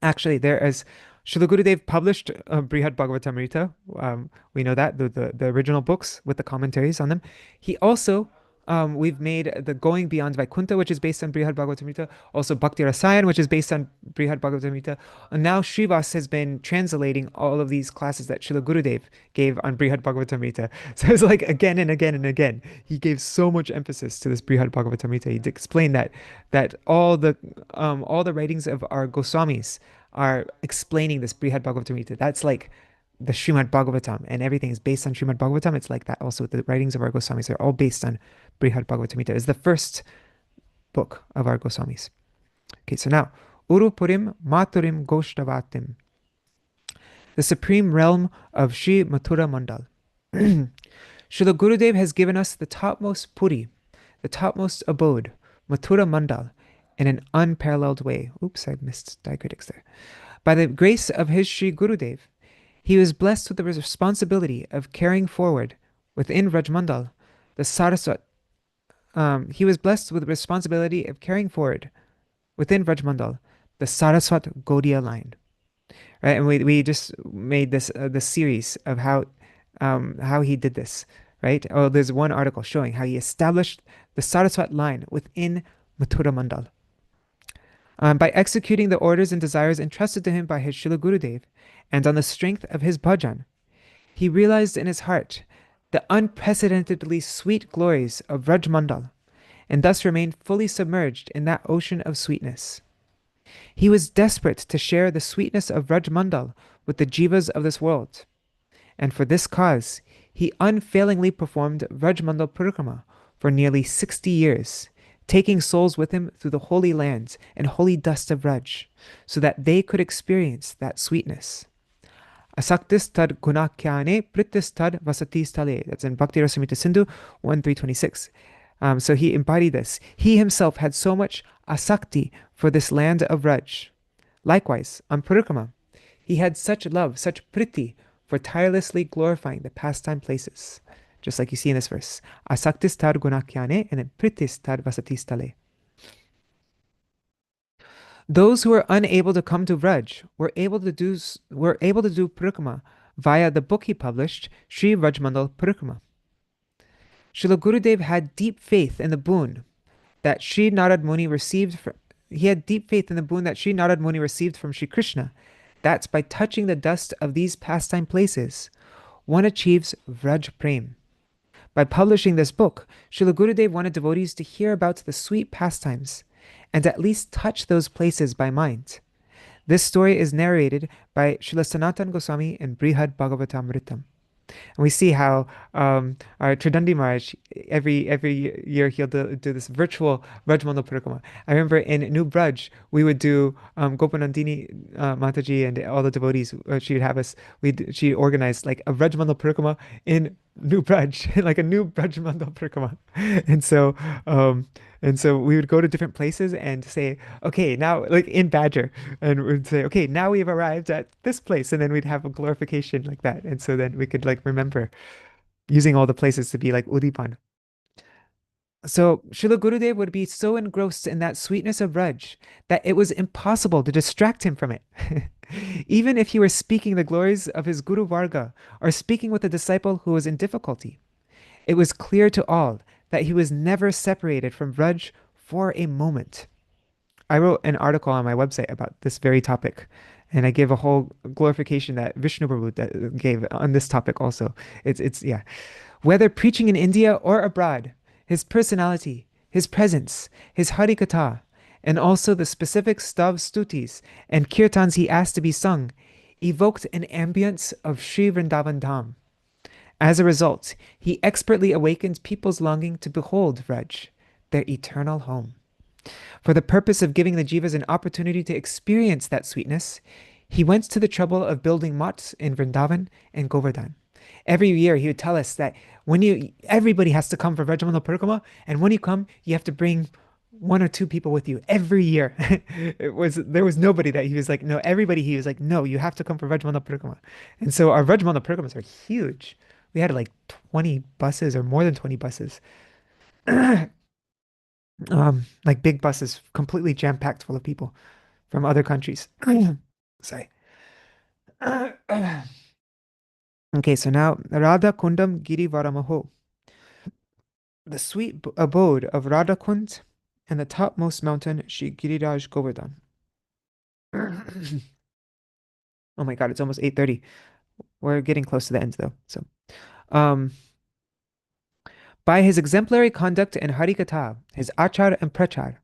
Actually, there is Srila Gurudev published Brihad Bhagavatamrita. We know that, the original books with the commentaries on them. He also, we've made the Going Beyond Vaikuntha, which is based on Brihad Bhagavatamrita, also Bhakti Rasayan, which is based on Brihad Bhagavatamrita. And now Srivas has been translating all of these classes that Srila Gurudev gave on Brihad Bhagavatamrita. So it's like again and again and again, he gave so much emphasis to this Brihad Bhagavatamrita. He explained that all the writings of our Goswamis are explaining this Brihad Bhagavatamrita. That's like the Srimad Bhagavatam, and everything is based on Srimad Bhagavatam. It's like that also. The writings of our Goswamis are all based on Brihad Bhagavatamrita. It's the first book of our Goswamis. Okay, so now, Urupurim Maturim Goshtavatim, the supreme realm of Sri Mathura Mandal. Srila Gurudev has given us the topmost Puri, the topmost abode, Mathura Mandal, in an unparalleled way. Oops, I missed diacritics there. By the grace of his Sri Gurudev, he was blessed with the responsibility of carrying forward within Rajmandal the Saraswat. He was blessed with the responsibility of carrying forward within Rajmandal the Saraswat Gaudiya line. Right, and we just made this the series of how he did this. Right? Oh, there's one article showing how he established the Saraswat line within Mathura Mandal. By executing the orders and desires entrusted to him by his Srila Gurudev, and on the strength of his bhajan, he realized in his heart the unprecedentedly sweet glories of Rajmandal, and thus remained fully submerged in that ocean of sweetness. He was desperate to share the sweetness of Rajmandal with the jivas of this world, and for this cause, he unfailingly performed Rajmandal Parikrama for nearly 60 years, taking souls with him through the holy lands and holy dust of Raj, so that they could experience that sweetness. Asaktis tad gunakyane prittis tad vasatis tale. That's in Bhakti Rasamrita Sindhu 1.326. So he embodied this. He himself had so much asakti for this land of Raj. Likewise, on Parikrama, he had such love, such priti for tirelessly glorifying the pastime places. Just like you see in this verse. Asaktis tad gunakyane and then pritis tad vasatis tale. Those who were unable to come to Vraj were able to do Parikrama via the book he published, Sri Rajmandal Parikrama. Srila Gurudev had deep faith in the boon that Sri Narad Muni received from Sri Krishna. That's by touching the dust of these pastime places, one achieves Vraj Prem. By publishing this book, Srila Gurudev wanted devotees to hear about the sweet pastimes and at least touch those places by mind. This story is narrated by Srila Sanatana Goswami in Brihad Bhagavatamritam. And we see how our Tridandi Maharaj, every year he'll do this virtual Rajmandal Parikrama. I remember in New Braj, we would do Gopanandini Mataji and all the devotees, she would have us, she organized like a Rajmandal Parikrama in New Braj, like a new Rajmandal Parikrama. And so we would go to different places and say, okay, now, like in Badger, and we'd say, okay, now we've arrived at this place. And then we'd have a glorification like that. And so then we could like remember using all the places to be like Udipan. So Srila Gurudev would be so engrossed in that sweetness of Raj that it was impossible to distract him from it. Even if he were speaking the glories of his Guru Varga or speaking with a disciple who was in difficulty, it was clear to all that he was never separated from Raj for a moment. I wrote an article on my website about this very topic, and I gave a whole glorification that Vishnu Prabhu gave on this topic also. Yeah. Whether preaching in India or abroad, his personality, his presence, his harikatha, and also the specific stav stutis and kirtans he asked to be sung, evoked an ambience of Sri Vrindavan Dham. As a result, he expertly awakened people's longing to behold Vraj, their eternal home. For the purpose of giving the jivas an opportunity to experience that sweetness, he went to the trouble of building mats in Vrindavan and Govardhan. Every year he would tell us that everybody has to come for Vrajamana Parikrama, and when you come, you have to bring 1 or 2 people with you every year. There was nobody that he was like, no, everybody he was like, no, you have to come for Vrajamana Parikrama. And so our Vrajamana Parikramas are huge. We had like 20 buses or more than 20 buses. Like big buses, completely jam-packed full of people from other countries. Sorry. Okay, so now Radha Kundam Giri Varamaho, the sweet abode of Radha Kund and the topmost mountain, Shri Giriraj Govardhan. Oh my God, it's almost 8:30. We're getting close to the end though. So, by his exemplary conduct and harikatha, his achar and prachar,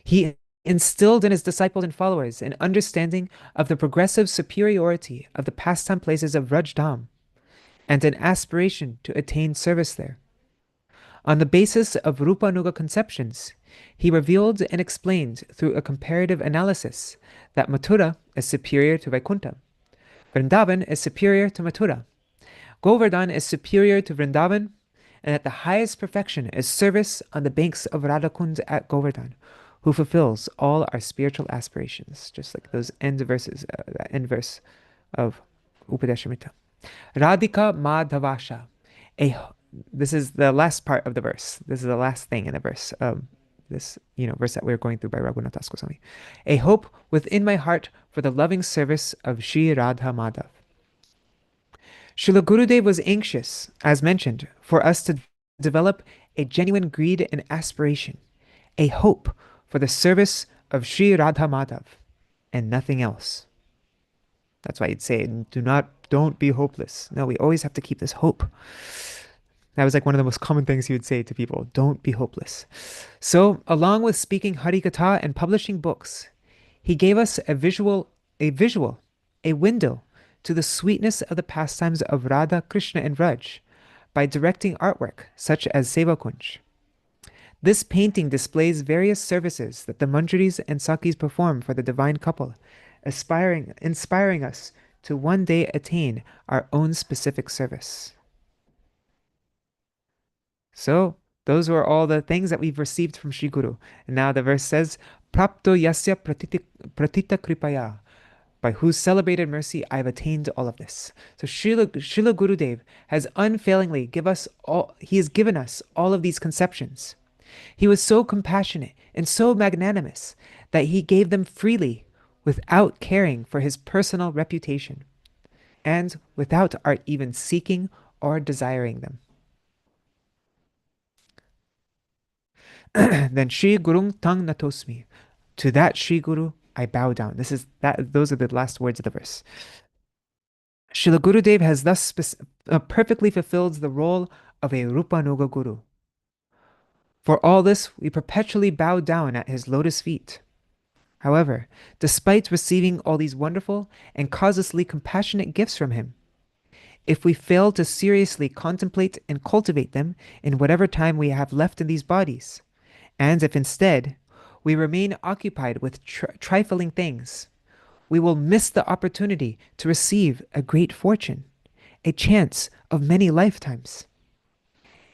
he instilled in his disciples and followers an understanding of the progressive superiority of the pastime places of Rajdham and an aspiration to attain service there. On the basis of Rupanuga conceptions, he revealed and explained through a comparative analysis that Mathura is superior to Vaikuntha, Vrindavan is superior to Mathura, Govardhan is superior to Vrindavan, and that the highest perfection is service on the banks of Radhakund at Govardhan, who fulfills all our spiritual aspirations, just like those end verses, that end verse of Upadeshamrita. Radhika Madhavasha. This is the last part of the verse. This is the last thing in the verse. This verse that we're going through by Raghunath Das Goswami. A hope within my heart for the loving service of Shri Radha Madhav. Srila Gurudev was anxious, as mentioned, for us to develop a genuine greed and aspiration, a hope for the service of Shri Radha Madhav, and nothing else. That's why he'd say, don't be hopeless. No, we always have to keep this hope. That was like one of the most common things he would say to people, don't be hopeless. So, along with speaking Harikatha and publishing books, he gave us a window to the sweetness of the pastimes of Radha, Krishna, and Raj by directing artwork such as Sevakunj. This painting displays various services that the Manjaris and Sakis perform for the divine couple, inspiring us to one day attain our own specific service. So, those were all the things that we've received from Shri Guru. And now the verse says, Prapto yasya pratita kripaya, by whose celebrated mercy I have attained all of this. So Srila Gurudev has unfailingly he has given us all of these conceptions. He was so compassionate and so magnanimous that he gave them freely without caring for his personal reputation and without our even seeking or desiring them. Then Shri Gurung Tang Natosmi. To that Shri Guru I bow down. Those are the last words of the verse. Srila Gurudev has thus perfectly fulfilled the role of a Rupanuga Guru. For all this, we perpetually bow down at his lotus feet. However, despite receiving all these wonderful and causelessly compassionate gifts from him, if we fail to seriously contemplate and cultivate them in whatever time we have left in these bodies, and if instead we remain occupied with trifling things, we will miss the opportunity to receive a great fortune, a chance of many lifetimes.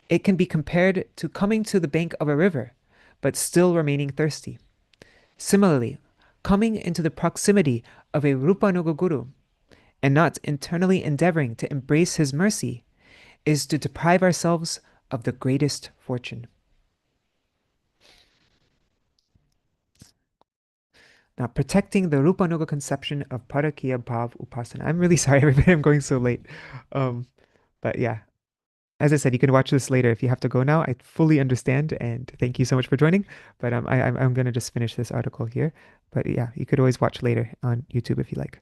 It can be compared to coming to the bank of a river, but still remaining thirsty. Similarly, coming into the proximity of a Rupanuga Guru and not internally endeavoring to embrace his mercy is to deprive ourselves of the greatest fortune. Now, protecting the Rupanuga conception of Parakya Bhav Upasana. I'm really sorry, everybody, I'm going so late. But yeah, as I said, you can watch this later if you have to go now. I fully understand, and thank you so much for joining. But I'm going to just finish this article here. But yeah, you could always watch later on YouTube if you like.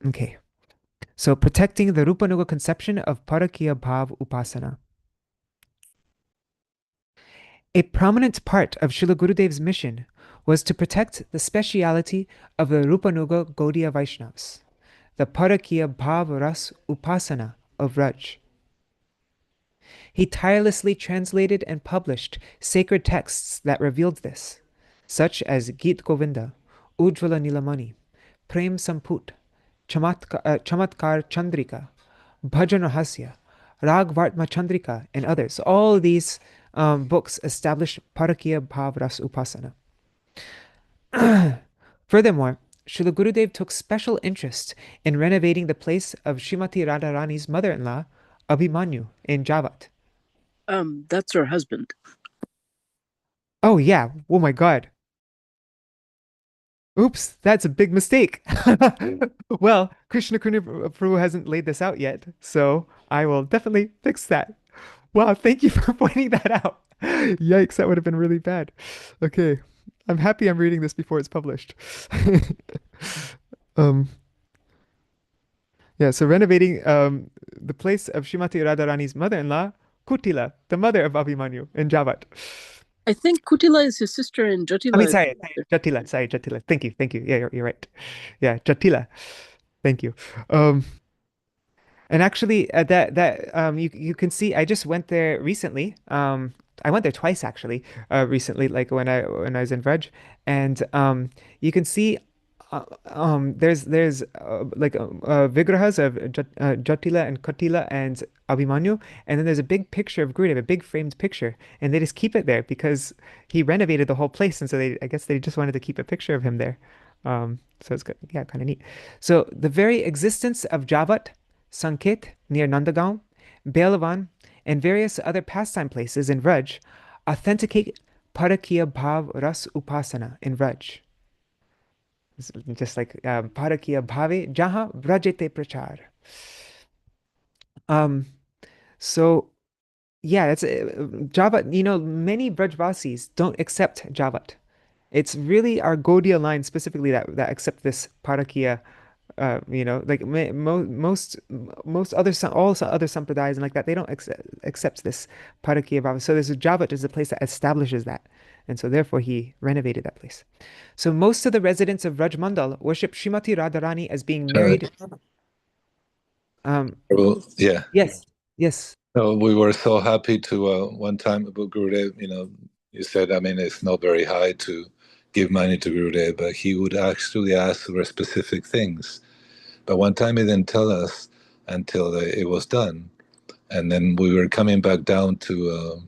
Okay. So protecting the Rupanuga conception of Parakya Bhav Upasana. A prominent part of Srila Gurudev's mission was to protect the speciality of the Rupanuga Gaudiya Vaishnavas, the Parakya Bhav Ras Upasana of Raj. He tirelessly translated and published sacred texts that revealed this, such as Git Govinda, Ujjvala Nilamani, Prem Samput, Chamatkar Chandrika, Bhajan Rahasya, Ragvartma Chandrika, and others. All of these books established Parakya Bhav Ras Upasana. Furthermore, Srila Gurudev took special interest in renovating the place of Srimati Radharani's mother-in-law, Abhimanyu, in Javat. That's her husband. Oh, yeah. Oh, my God. Oops, that's a big mistake. Well, Krishna Prabhu hasn't laid this out yet, so I will definitely fix that. Wow, thank you for pointing that out. Yikes, that would have been really bad. Okay, I'm happy I'm reading this before it's published. Yeah, so renovating the place of Srimati Radharani's mother-in-law, Kutila, the mother of Abhimanyu in Javat. I think Kutila is his sister and Jatila. I mean, sorry, Jatila. Sorry, Jatila. Thank you. Yeah, you're right. Yeah, Jatila. Thank you. And actually, you can see. I just went there recently. I went there twice actually. Recently, like when I was in Vraj, and you can see. There's like vigrahas of Jatila and Kotila and Abhimanyu, and then there's a big picture of Gurudev, a big framed picture, and they just keep it there because he renovated the whole place, and so I guess they just wanted to keep a picture of him there. So it's good, yeah, kind of neat. So the very existence of Javat, Sanket near Nandagaon, Belavan, and various other pastime places in Vraj authenticate Parakya Bhav Ras Upasana in Vraj. Just like Parakya Bhave Jaha Vrajete Prachar. So yeah, that's Javat. You know, many Brajvasis don't accept Javat. It's really our Gaudiya line specifically that accept this Parakya. You know, like most other all other sampradayas and like that, they don't accept this Parakya Bhava. So there's Javat is the place that establishes that, and so therefore he renovated that place. So most of the residents of Rajmandal worship Srimati Radharani as being married. Well, yeah. Yes. So we were so happy to one time about Gurudev. You know, you said, I mean, it's not very high to give money to Gurudev, but he would actually ask for specific things. But one time he didn't tell us until it was done. And then we were coming back down to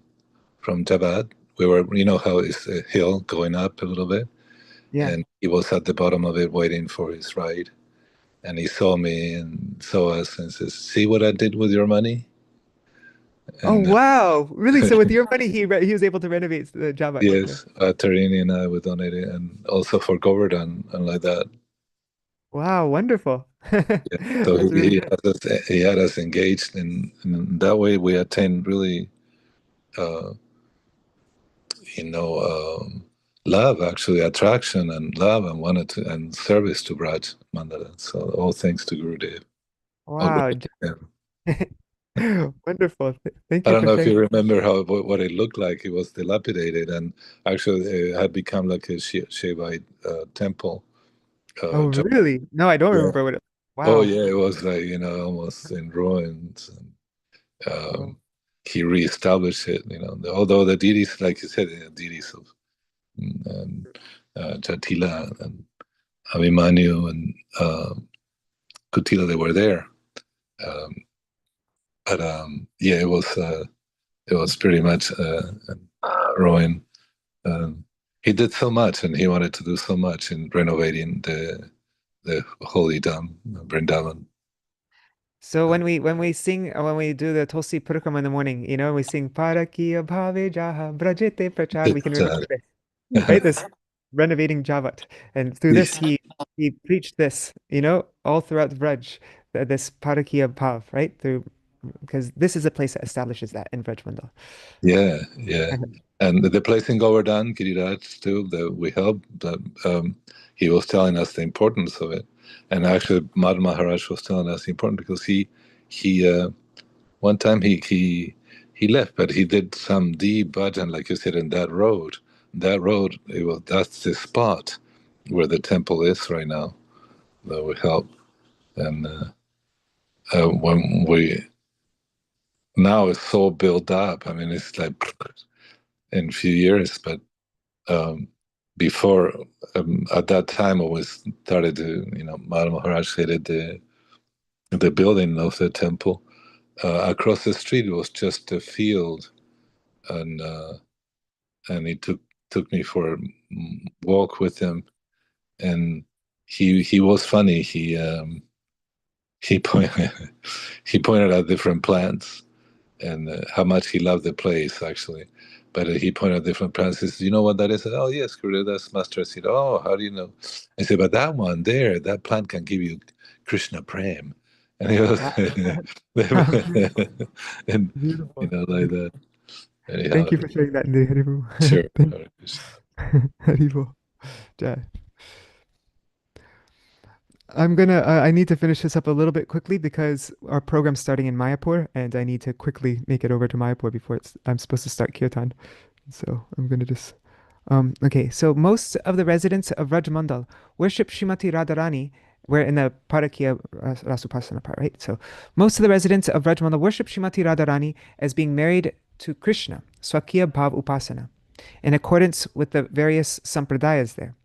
from Javad. We were, you know how it's a hill going up a little bit. Yeah. And he was at the bottom of it waiting for his ride. And he saw me and saw us and says, see what I did with your money? And, oh, wow. Really? So with your money, he was able to renovate the Java. Yes. Tarini and I would donate it. And also for Govardhan and like that. Wow, wonderful. Yeah, so he had us engaged, and that way we attained really, love, actually, attraction and love, and wanted to, and service to Braj Mandala. So all thanks to Gurudev. Wow. Wonderful. Thank you. I don't know if you remember what it looked like. It was dilapidated, and actually it had become like a Shaivite temple. Oh, really? No, I don't remember what it. Wow. Oh, yeah, it was like, almost in ruins. And, he reestablished it, although the deities, like you said, deities of Jatila and Abhimanyu and Kutila, they were there. But yeah, it was pretty much ruin. He did so much, and he wanted to do so much in renovating the holy Dham, Vrindavan. So when we do the Tulsi Parikrama in the morning, we sing Parakya Bhave Jaha Brajete Prachar, we can remember this. Right? This renovating Javat. And through this, he preached this, all throughout Vraj, this Parakya Bhav, right? Because this is a place that establishes that in Vraj Mandal. Yeah. And the place in Govardhan, Giriraj, too, that we helped, he was telling us the importance of it. And actually, Madhu Maharaj was telling us the importance, because he one time he left, but he did some deep bhajan, like you said, in that road. That's the spot where the temple is right now that we help. And when now it's so built up. I mean, it's like in a few years, but before, at that time, when we started to, Madhu Maharaj created the building of the temple. Across the street was just a field, and he took me for a walk with him, and he was funny. He pointed out different plants and how much he loved the place, actually. But he pointed out different plants. He said, "You know what that is?" I said, "Oh yes, Gurudev, that's Master." I said, "Oh, how do you know?" I said, "But that one there, that plant can give you Krishna Prem." And he was, and Beautiful. like that. Anyhow, Thank you for sharing that, Haribu. sure. Haribu. Jai. I need to finish this up a little bit quickly because our program's starting in Mayapur and I need to quickly make it over to Mayapur before I'm supposed to start Kirtan. So I'm going to just, okay. So most of the residents of Rajamandal worship Srimati Radharani. We're in the Parakya Rasupasana part, right? So most of the residents of Rajamandal worship Srimati Radharani as being married to Krishna, Swakya Bhav Upasana, in accordance with the various sampradayas there.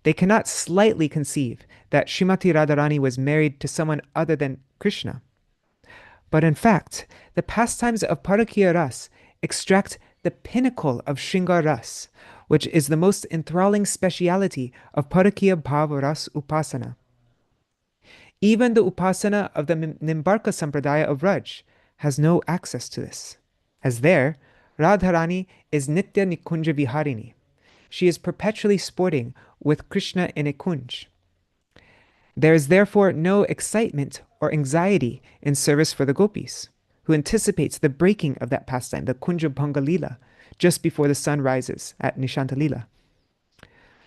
They cannot slightly conceive that Srimati Radharani was married to someone other than Krishna. But in fact, the pastimes of Parakya Ras extract the pinnacle of Shringar Ras, which is the most enthralling speciality of Parakya Bhav Ras Upasana. Even the Upasana of the Nimbarka Sampradaya of Raj has no access to this, as there, Radharani is Nitya Nikunja Viharini. She is perpetually sporting with Krishna in a kunj. There is therefore no excitement or anxiety in service for the gopis, who anticipates the breaking of that pastime, the Kunja Bhanga Lila, just before the sun rises at Nishanta Lila.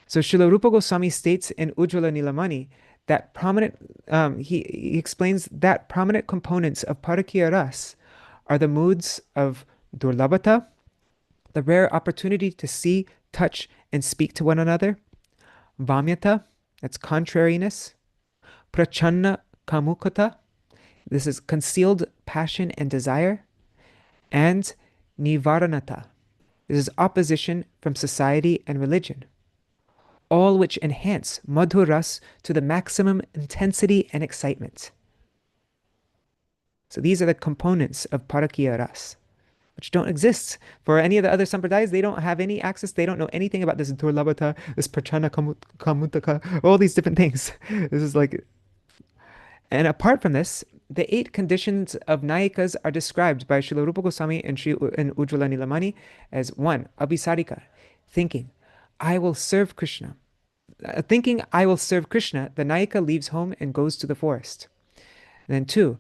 So Srila Rupa Goswami states in Ujjvala Nilamani that he explains that prominent components of Parakya Ras are the moods of Durlabhata, the rare opportunity to see, touch, and speak to one another, Vamyata, that's contrariness, Prachanna Kamukata, this is concealed passion and desire, and Nivaranata, this is opposition from society and religion, all which enhance Madhuras to the maximum intensity and excitement. So these are the components of Parakya Ras, which don't exist for any of the other sampradayas. They don't have any access. They don't know anything about this Durlabhata, this Prachana Kamutaka, all these different things. This is like, and apart from this, the 8 conditions of Nayikas are described by Srila Rupa Goswami and Ujjvala Nilamani as 1. Abhisarika, thinking, I will serve Krishna. Thinking, I will serve Krishna, the Nayika leaves home and goes to the forest. And then 2.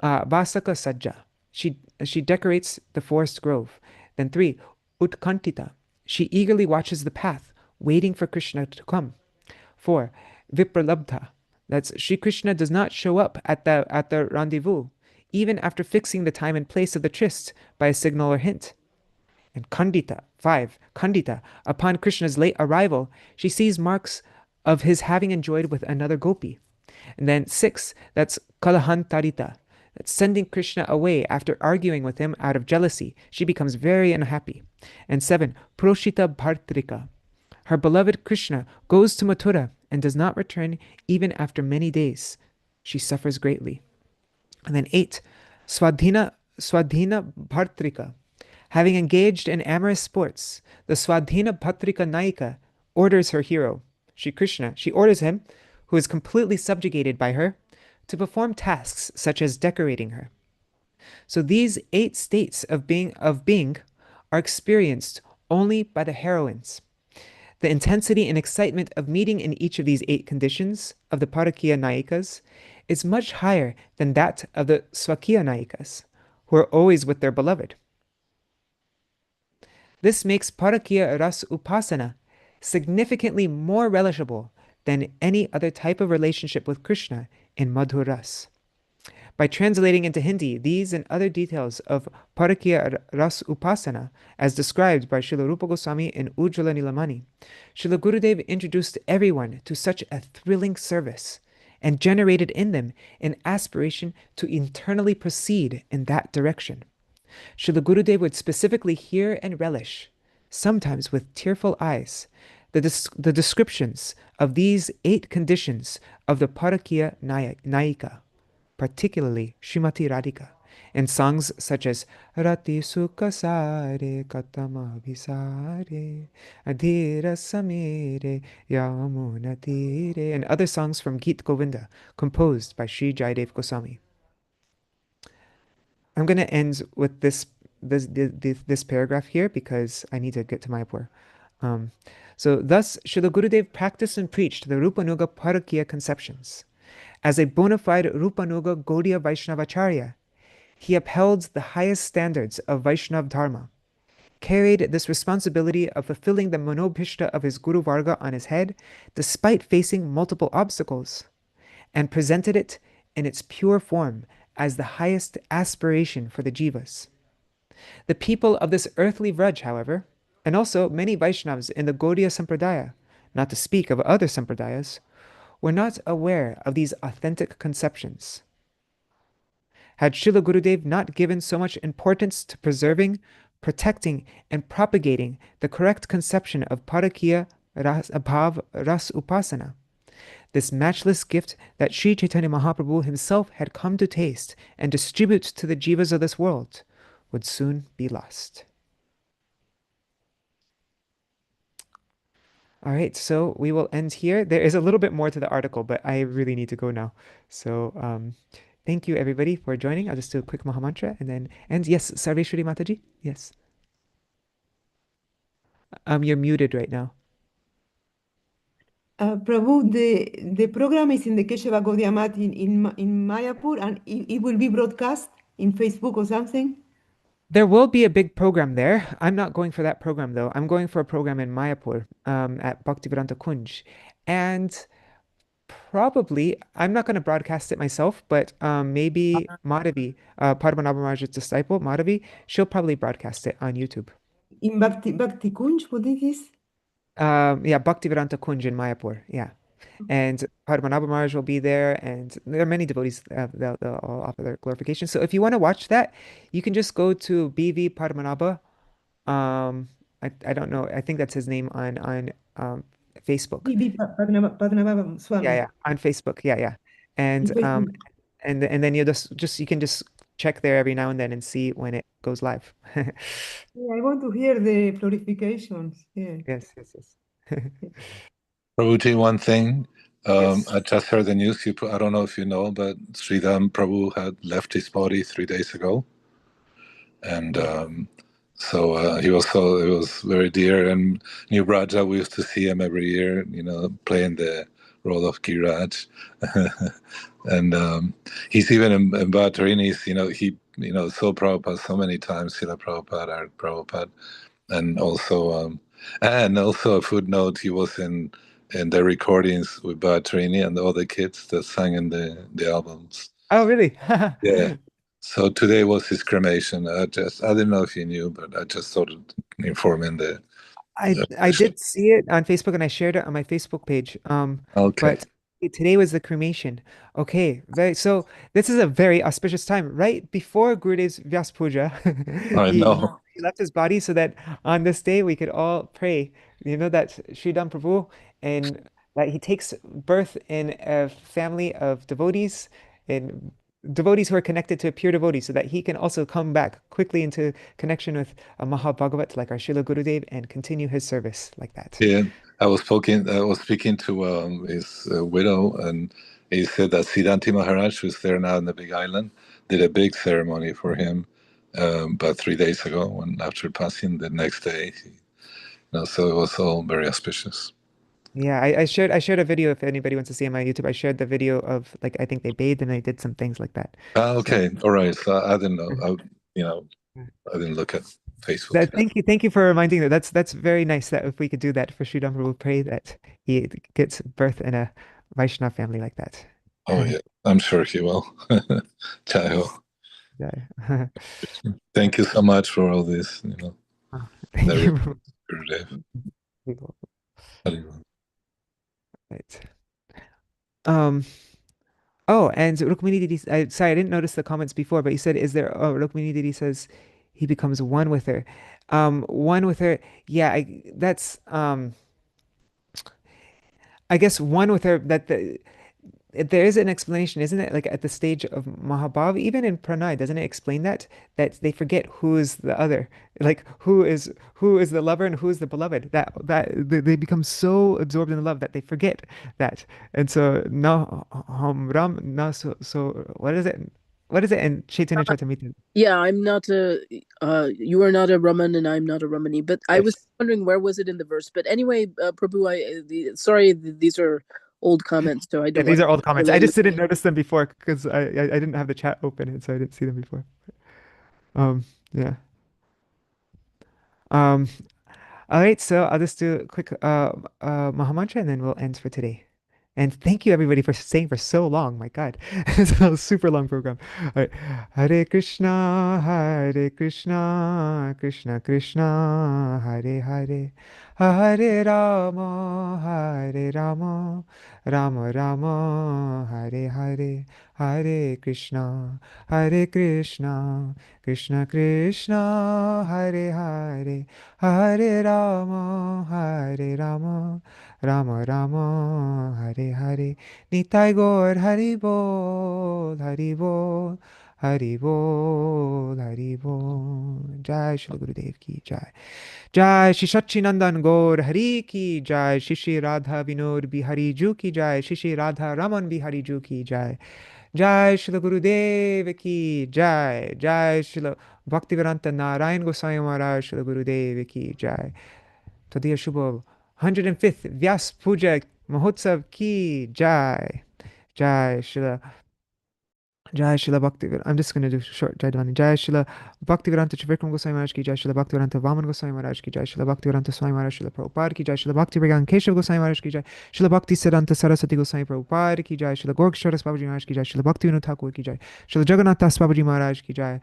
Vasaka Sajja, she decorates the forest grove. Then 3. Utkantita, she eagerly watches the path, waiting for Krishna to come. 4. Vipralabdha, that's Sri Krishna does not show up at the rendezvous, even after fixing the time and place of the tryst by a signal or hint. And Kandita, 5. Kandita, upon Krishna's late arrival, she sees marks of his having enjoyed with another gopi. And then 6, that's Kalahantarita, that's sending Krishna away after arguing with him out of jealousy. She becomes very unhappy. And 7, Proshita Bhartrika, her beloved Krishna goes to Mathura and does not return even after many days. She suffers greatly. And then 8, Swadhina Bhartrika, having engaged in amorous sports, the Swadhina Bhartrika Naika orders her hero, Shri Krishna, she orders him, who is completely subjugated by her, to perform tasks such as decorating her. So these 8 states of being are experienced only by the heroines. The intensity and excitement of meeting in each of these 8 conditions of the Parakiya Nayikas is much higher than that of the Swakiya Nayikas, who are always with their beloved. This makes Parakiya Ras Upasana significantly more relishable than any other type of relationship with Krishna in Madhur Ras. By translating into Hindi these and other details of Parakiya Ras Upasana, as described by Srila Rupa Goswami in Ujjvala Nilamani, Srila Gurudev introduced everyone to such a thrilling service and generated in them an aspiration to internally proceed in that direction. Srila Gurudev would specifically hear and relish, sometimes with tearful eyes, the descriptions of these 8 conditions of the Parakiya Nayika, particularly Srimati Radhika, in songs such as Rati Sukha Sare Katama Visare Adhira Samire Yamuna Tire, and other songs from Geet Govinda composed by Sri Jayadev Goswami. I'm going to end with this paragraph here because I need to get to Mayapur. So thus, Srila Gurudev practiced and preached the Rupanuga Parakiya conceptions. As a bona fide Rupanuga Gaudiya Vaishnavacharya, he upheld the highest standards of Vaishnav Dharma, carried this responsibility of fulfilling the Manobhishta of his Guru Varga on his head despite facing multiple obstacles, and presented it in its pure form as the highest aspiration for the jivas. The people of this earthly Vraj, however, and also many Vaishnavas in the Gaudiya Sampradaya, not to speak of other Sampradayas, were not aware of these authentic conceptions. Had Srila Gurudev not given so much importance to preserving, protecting, and propagating the correct conception of Parakiya Bhav Ras Upasana, this matchless gift that Sri Chaitanya Mahaprabhu himself had come to taste and distribute to the jivas of this world would soon be lost. All right, so we will end here. There is a little bit more to the article, but I really need to go now. So thank you, everybody, for joining. I'll just do a quick Mahamantra and then end. Yes, Sarveshwari Mataji? Yes. You're muted right now. Prabhu, the program is in the Keshava Gaudiya Math in Mayapur, and it will be broadcast in Facebook or something? There will be a big program there. I'm not going for that program, though. I'm going for a program in Mayapur at Bhaktivedānta Kunj. And probably, I'm not going to broadcast it myself, but maybe Madhavi, Padmanabha Maharaj's disciple, Madhavi, she'll probably broadcast it on YouTube. In Bhakti Kunj, what is this? Yeah, Bhaktivedānta Kunj in Mayapur, yeah. And Padmanabha Maharaj will be there, and there are many devotees they'll all offer their glorification. So if you want to watch that, you can just go to BV Padmanabha. I don't know. I think that's his name on Facebook. BV Padmanabha Swami. Yeah, on Facebook. Yeah. And and then you you can just check there every now and then and see when it goes live. Yeah, I want to hear the glorifications. Yeah. Yes. Prabhuji, one thing. Yes. I just heard the news. I don't know if you know, but Sridham Prabhu had left his body 3 days ago, and so it was very dear. And New Braja, we used to see him every year, playing the role of Giriraj, and he's even in Bhattarinis. So Prabhupada so many times, Srila Prabhupada, our Prabhupada, and also a footnote. He was in the recordings with Bhattarini and all the kids that sang in the albums. Oh, really? Yeah. So today was his cremation. I didn't know if you knew, but I just thought of informing I did see it on Facebook, and I shared it on my Facebook page. Okay. But today was the cremation. Okay, so this is a very auspicious time, right before Gurudev's Vyāsa-pūjā. I know. He left his body so that on this day we could all pray. That Sridham Prabhu, and that he takes birth in a family of devotees, and devotees who are connected to pure devotees, so that he can also come back quickly into connection with a Mahabhagavat like our Srila Gurudev and continue his service like that. Yeah, I was speaking to his widow, and he said that Siddhanti Maharaj, who's there now in the Big Island, did a big ceremony for him about 3 days ago, when after passing the next day. So it was all very auspicious. Yeah, I shared a video if anybody wants to see on my YouTube. I shared the video of like I think they bathed and they did some things like that. Okay, all right. So I didn't know. I didn't look at Facebook. Thank you for reminding that. That's very nice that if we could do that for Sridham Prabhu, pray that he gets birth in a Vaishnava family like that. Oh yeah, I'm sure he will. Jai. Yeah. Thank you so much for all this. Thank you. Gurudev. Right. Oh, and Rukmini Didi, sorry, I didn't notice the comments before, but you said, Rukmini Didi says he becomes one with her. One with her. Yeah, I guess one with her, there is an explanation, isn't it? Like at the stage of Mahabhav, even in Pranay, doesn't it explain that they forget who is the other, like who is the lover and who is the beloved. That they become so absorbed in love that they forget that. And so no Ram no so what is it? What is it in Chaitanya Charitamrita? Yeah, I'm not you are not a Raman and I'm not a Ramani. But I was wondering where was it in the verse. But anyway, Prabhu, sorry, these are old comments, so I don't. Yeah, these are old comments. I just didn't notice them before because I didn't have the chat open, and so I didn't see them before. Yeah. All right, so I'll just do a quick Mahamantra and then we'll end for today. And thank you everybody for staying for so long. My God, it's a super long program. All right. Hare Krishna, Krishna Krishna, Hare Hare, Hare Rama, Rama Rama, Hare Hare, Hare Krishna, Krishna Krishna, Hare Hare, Hare Rama, Rama Rama, Hare Hare. Nitai Gaur Hari Bol, Hari Bol, Hari Bol, Hari Bol. Jai Shri Gurudev ki Jai. Jai Shri Sachinandan Gaur Hari ki Jai. Shri Shri Radha Vinod Bihari Ju ki Jai. Shri Shri Radha Raman Bihari Ju ki Jai. Jai Shri Gurudev ki Jai. Jai Shri Bhaktivedānta Nārāyaṇa Gosvāmī Mahārāja Shri Gurudev ki Jai. Todiya Shubho 105th Vyāsa-pūjā Mahotsav ki Jai. Jai Shila Bhaktivedānta. I'm just going to do short Jai Dvani. Jai Shila Bhaktivedānta Trivikram Goswami Maharaj ki Jai. Shila Bhaktivedānta Vaman Goswami Maharaj ki Jai. Shila Bhaktivedānta Swami Maharaj Shila Prabhupada ki Jai. Shila Bhaktivedānta Keshav Goswami Maharaj ki Jai. Shila Bhaktivedānta Saraswati Goswami Prabhupada ki Jai. Shila Gorksharas Babaji Maharaj ki Jai. Shila Bhaktivinoda Thakur ki Jai. Shila Jagannath Das Babaji Maharaj ki Jai.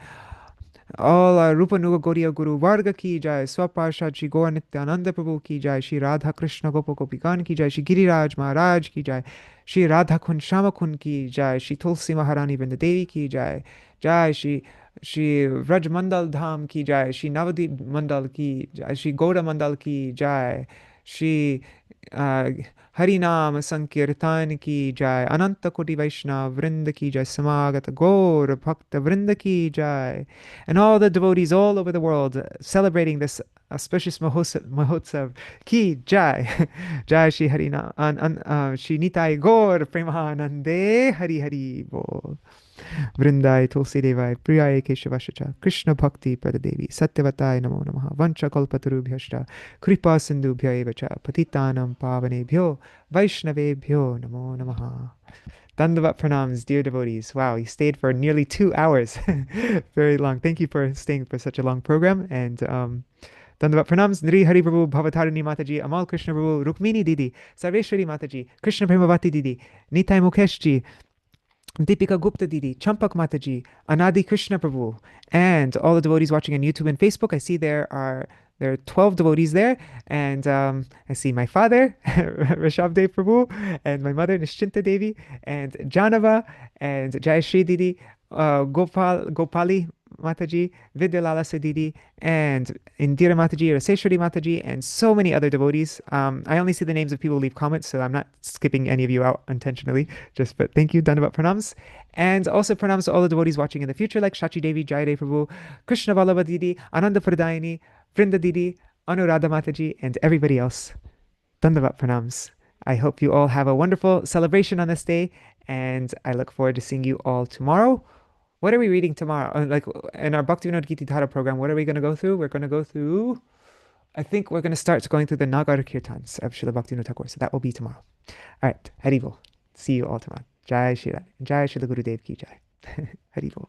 All Rupa Nuga Gaudiya Guru Varga ki Jai. Swaparshad Shri Gaur Nityananda Prabhu ki Jai. Shri Radha Krishna Gopa Gopikan ki Jai. Shri Giriraj Maharaj ki Jai. Shri Radha Kun Shama Kun ki Jai. Shri Tulsi Maharani Vrinda Devi ki Jai. Jai Shri Vraj Mandal Dham ki Jai. Shri Navadip Mandal ki Jai. Shri Gauda Mandal ki Jai. Shri Harinam Sankirtan ki Jai. Ananta Koti Vaishnava Vrinda ki Jai. Samagata Gaur Bhakta Vrinda ki Jai. And all the devotees all over the world celebrating this auspicious Mahotsav ki Jai. Jai Shri Harinam Shri Nitai Gaur Premahanande Hari Hari Bol. Vrindai Tulsi Devai Priyai Keshavashacha Krishna Bhakti Pradadevi Satyavatai Namo Namaha Vancha Kalpatarubhyashta Kripa Sindhubhya Evacha Patitanam Pavanebhyo Vaishnavebhyo Namo Namaha. Dandavat Pranams, dear devotees. Wow, you stayed for nearly 2 hours. Very long. Thank you for staying for such a long program. And Dandavat Pranams, Nri Hari Prabhu, Bhavatarini Mataji, Amal Krishna Prabhu, Rukmini Didi, Sarveshwari Mataji, Krishna Premavati Didi, Nitai Mukeshji, Deepika Gupta Didi, Champak Mataji, Anadi Krishna Prabhu, and all the devotees watching on YouTube and Facebook. I see there are 12 devotees there, and I see my father, Rishabdev Prabhu, and my mother, Nishchinta Devi, and Janava, and Jayashri Didi, Gopali Mataji, Vidyalala Didi, and Indira Mataji, Raseshwari Mataji, and so many other devotees. I only see the names of people who leave comments, so I'm not skipping any of you out intentionally. But thank you, Dandavat Pranams. And also pranams to all the devotees watching in the future, like Shachi Devi, Jayadev Prabhu, Krishna Vallabha Didi, Ananda Pradayani, Vrinda Didi, Anuradha Mataji, and everybody else. Dandavat Pranams. I hope you all have a wonderful celebration on this day, and I look forward to seeing you all tomorrow. What are we reading tomorrow? Like in our Bhaktivinoda Gita Dhara program, what are we going to go through? We're going to go through I think we're going to start going through the Nagar Kirtans of Srila Bhaktivinoda Thakur. So that will be tomorrow. All right. Haribol. See you all tomorrow. Jai Shri Ram. Jai Shri Gurudev Ki Jai. Haribol.